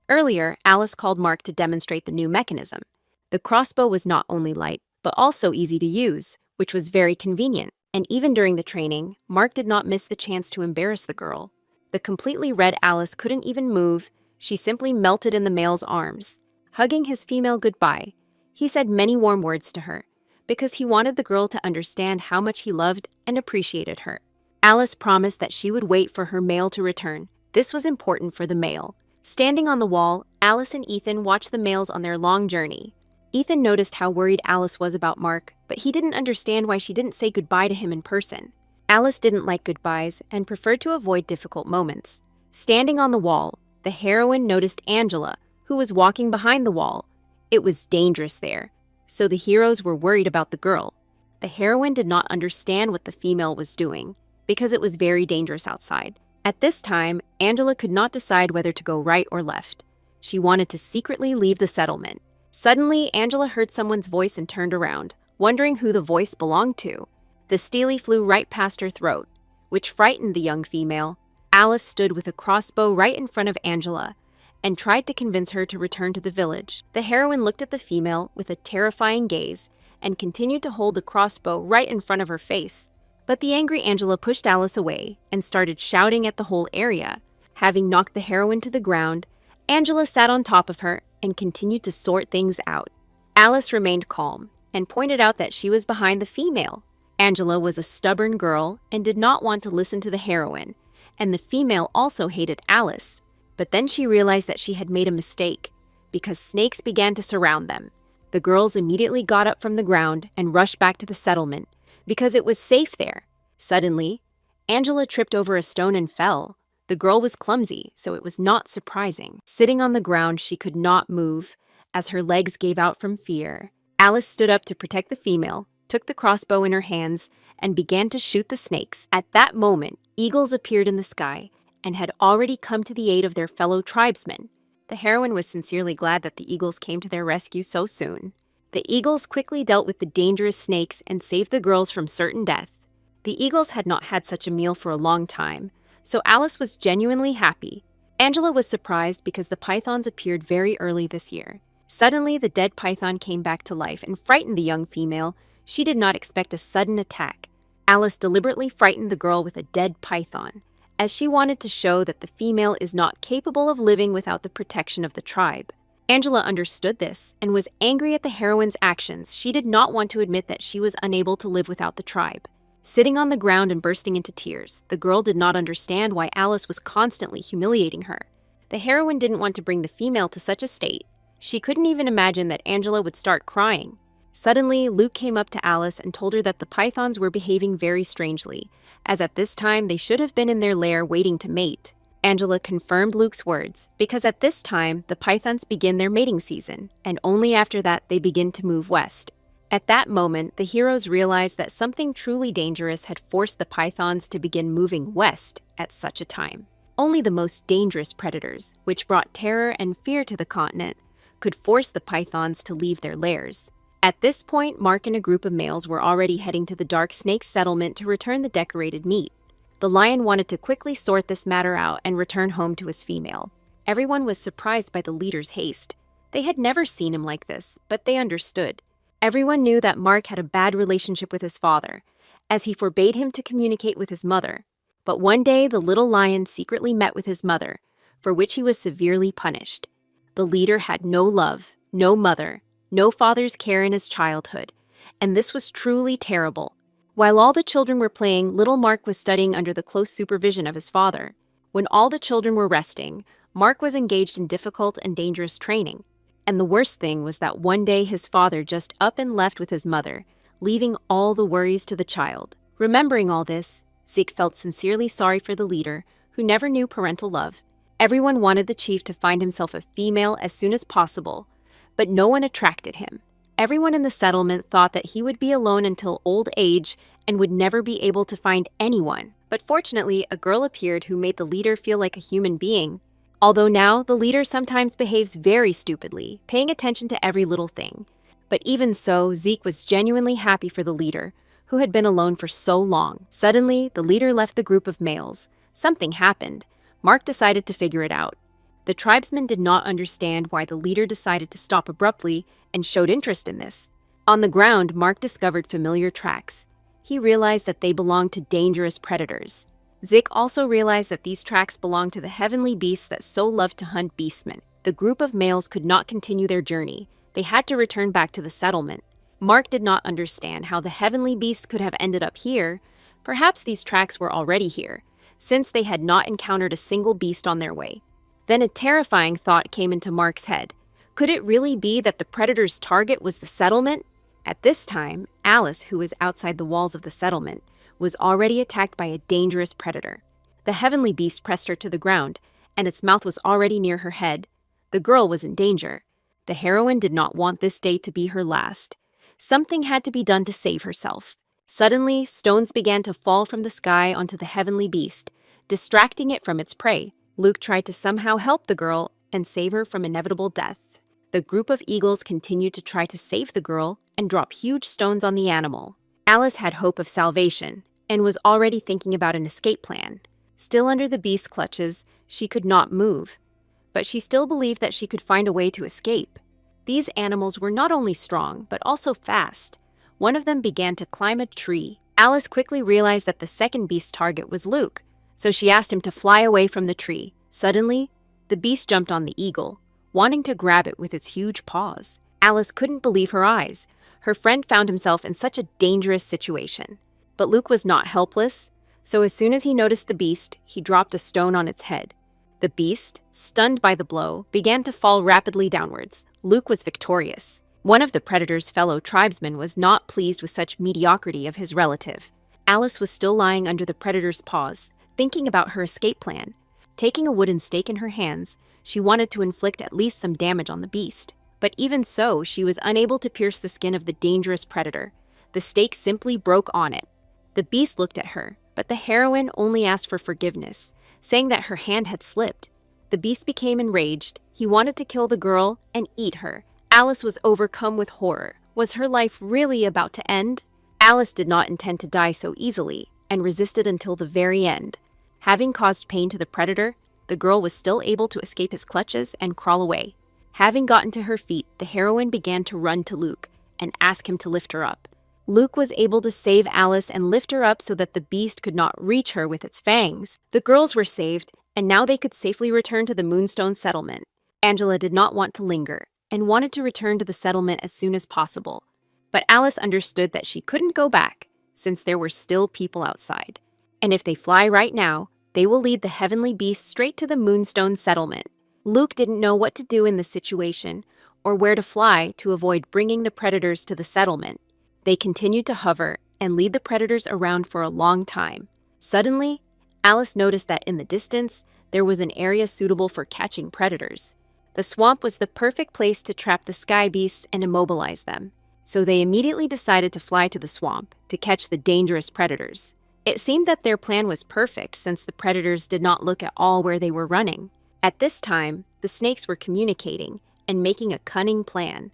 Earlier, Alice called Mark to demonstrate the new mechanism. The crossbow was not only light, but also easy to use, which was very convenient. And even during the training, Mark did not miss the chance to embarrass the girl. The completely red Alice couldn't even move. She simply melted in the male's arms. Hugging his female goodbye, he said many warm words to her, because he wanted the girl to understand how much he loved and appreciated her. Alice promised that she would wait for her male to return. This was important for the male. Standing on the wall, Alice and Ethan watched the males on their long journey. Ethan noticed how worried Alice was about Mark, but he didn't understand why she didn't say goodbye to him in person. Alice didn't like goodbyes and preferred to avoid difficult moments. Standing on the wall, the heroine noticed Angela, who was walking behind the wall. It was dangerous there, so the heroes were worried about the girl. The heroine did not understand what the female was doing, because it was very dangerous outside. At this time, Angela could not decide whether to go right or left. She wanted to secretly leave the settlement. Suddenly, Angela heard someone's voice and turned around, wondering who the voice belonged to. The steely flew right past her throat, which frightened the young female. Alice stood with a crossbow right in front of Angela and tried to convince her to return to the village. The heroine looked at the female with a terrifying gaze and continued to hold the crossbow right in front of her face. But the angry Angela pushed Alice away and started shouting at the whole area. Having knocked the heroine to the ground, Angela sat on top of her and continued to sort things out. Alice remained calm and pointed out that she was behind the female. Angela was a stubborn girl and did not want to listen to the heroine, and the female also hated Alice. But then she realized that she had made a mistake, because snakes began to surround them. The girls immediately got up from the ground and rushed back to the settlement, because it was safe there. Suddenly, Angela tripped over a stone and fell. The girl was clumsy, so it was not surprising. Sitting on the ground, she could not move, as her legs gave out from fear. Alice stood up to protect the female, took the crossbow in her hands, and began to shoot the snakes. At that moment, eagles appeared in the sky and had already come to the aid of their fellow tribesmen. The heroine was sincerely glad that the eagles came to their rescue so soon. The eagles quickly dealt with the dangerous snakes and saved the girls from certain death. The eagles had not had such a meal for a long time, So Alice was genuinely happy. Angela was surprised because the pythons appeared very early this year. Suddenly, the dead python came back to life and frightened the young female. She did not expect a sudden attack. Alice deliberately frightened the girl with a dead python, as she wanted to show that the female is not capable of living without the protection of the tribe. Angela understood this and was angry at the heroine's actions. She did not want to admit that she was unable to live without the tribe. Sitting on the ground and bursting into tears, the girl did not understand why Alice was constantly humiliating her. The heroine didn't want to bring the female to such a state. She couldn't even imagine that Angela would start crying. Suddenly, Luke came up to Alice and told her that the pythons were behaving very strangely, as at this time they should have been in their lair waiting to mate. Angela confirmed Luke's words, because at this time, the pythons begin their mating season, and only after that they begin to move west. At that moment, the heroes realized that something truly dangerous had forced the pythons to begin moving west at such a time. Only the most dangerous predators, which brought terror and fear to the continent, could force the pythons to leave their lairs. At this point, Mark and a group of males were already heading to the Dark Snake settlement to return the decorated meat. The lion wanted to quickly sort this matter out and return home to his female. Everyone was surprised by the leader's haste. They had never seen him like this, but they understood. Everyone knew that Mark had a bad relationship with his father, as he forbade him to communicate with his mother. But one day, the little lion secretly met with his mother, for which he was severely punished. The leader had no love, no mother, no father's care in his childhood, and this was truly terrible. While all the children were playing, little Mark was studying under the close supervision of his father. When all the children were resting, Mark was engaged in difficult and dangerous training. And the worst thing was that one day his father just up and left with his mother, leaving all the worries to the child. Remembering all this, Zeke felt sincerely sorry for the leader, who never knew parental love. Everyone wanted the chief to find himself a female as soon as possible, but no one attracted him. Everyone in the settlement thought that he would be alone until old age and would never be able to find anyone. But fortunately, a girl appeared who made the leader feel like a human being. Although now, the leader sometimes behaves very stupidly, paying attention to every little thing. But even so, Zeke was genuinely happy for the leader, who had been alone for so long. Suddenly, the leader left the group of males. Something happened. Mark decided to figure it out. The tribesmen did not understand why the leader decided to stop abruptly and showed interest in this. On the ground, Mark discovered familiar tracks. He realized that they belonged to dangerous predators. Zik also realized that these tracks belonged to the heavenly beasts that so loved to hunt beastmen. The group of males could not continue their journey. They had to return back to the settlement. Mark did not understand how the heavenly beasts could have ended up here. Perhaps these tracks were already here, since they had not encountered a single beast on their way. Then a terrifying thought came into Mark's head. Could it really be that the predator's target was the settlement? At this time, Alice, who was outside the walls of the settlement, was already attacked by a dangerous predator. The heavenly beast pressed her to the ground, and its mouth was already near her head. The girl was in danger. The heroine did not want this day to be her last. Something had to be done to save herself. Suddenly, stones began to fall from the sky onto the heavenly beast, distracting it from its prey. Luke tried to somehow help the girl and save her from inevitable death. The group of eagles continued to try to save the girl and drop huge stones on the animal. Alice had hope of salvation and was already thinking about an escape plan. Still under the beast's clutches, she could not move, but she still believed that she could find a way to escape. These animals were not only strong, but also fast. One of them began to climb a tree. Alice quickly realized that the second beast's target was Luke, so she asked him to fly away from the tree. Suddenly, the beast jumped on the eagle, wanting to grab it with its huge paws. Alice couldn't believe her eyes. Her friend found himself in such a dangerous situation. But Luke was not helpless, so as soon as he noticed the beast, he dropped a stone on its head. The beast, stunned by the blow, began to fall rapidly downwards. Luke was victorious. One of the predator's fellow tribesmen was not pleased with such mediocrity of his relative. Alice was still lying under the predator's paws, thinking about her escape plan. Taking a wooden stake in her hands, she wanted to inflict at least some damage on the beast. But even so, she was unable to pierce the skin of the dangerous predator. The stake simply broke on it. The beast looked at her, but the heroine only asked for forgiveness, saying that her hand had slipped. The beast became enraged. He wanted to kill the girl and eat her. Alice was overcome with horror. Was her life really about to end? Alice did not intend to die so easily and resisted until the very end. Having caused pain to the predator, the girl was still able to escape his clutches and crawl away. Having gotten to her feet, the heroine began to run to Luke and ask him to lift her up. Luke was able to save Alice and lift her up so that the beast could not reach her with its fangs. The girls were saved, and now they could safely return to the Moonstone settlement. Angela did not want to linger and wanted to return to the settlement as soon as possible. But Alice understood that she couldn't go back since there were still people outside. And if they fly right now, they will lead the heavenly beast straight to the Moonstone settlement. Luke didn't know what to do in this situation or where to fly to avoid bringing the predators to the settlement. They continued to hover and lead the predators around for a long time. Suddenly, Alice noticed that in the distance, there was an area suitable for catching predators. The swamp was the perfect place to trap the sky beasts and immobilize them. So they immediately decided to fly to the swamp to catch the dangerous predators. It seemed that their plan was perfect since the predators did not look at all where they were running. At this time, the snakes were communicating and making a cunning plan.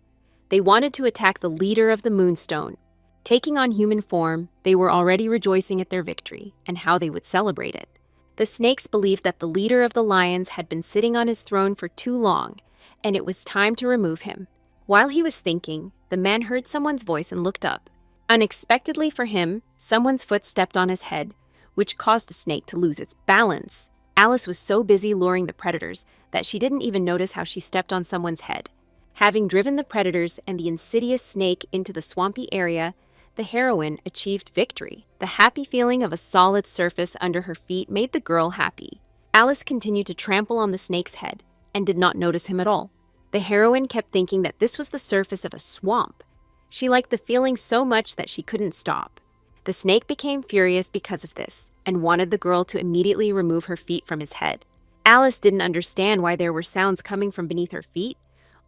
They wanted to attack the leader of the Moonstone. Taking on human form, they were already rejoicing at their victory and how they would celebrate it. The snakes believed that the leader of the lions had been sitting on his throne for too long, and it was time to remove him. While he was thinking, the man heard someone's voice and looked up. Unexpectedly for him, someone's foot stepped on his head, which caused the snake to lose its balance. Alice was so busy luring the predators that she didn't even notice how she stepped on someone's head. Having driven the predators and the insidious snake into the swampy area, the heroine achieved victory. The happy feeling of a solid surface under her feet made the girl happy. Alice continued to trample on the snake's head and did not notice him at all. The heroine kept thinking that this was the surface of a swamp. She liked the feeling so much that she couldn't stop. The snake became furious because of this and wanted the girl to immediately remove her feet from his head. Alice didn't understand why there were sounds coming from beneath her feet.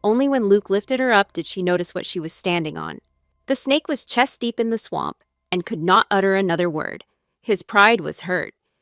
Only when Luke lifted her up did she notice what she was standing on. The snake was chest deep in the swamp and could not utter another word. His pride was hurt.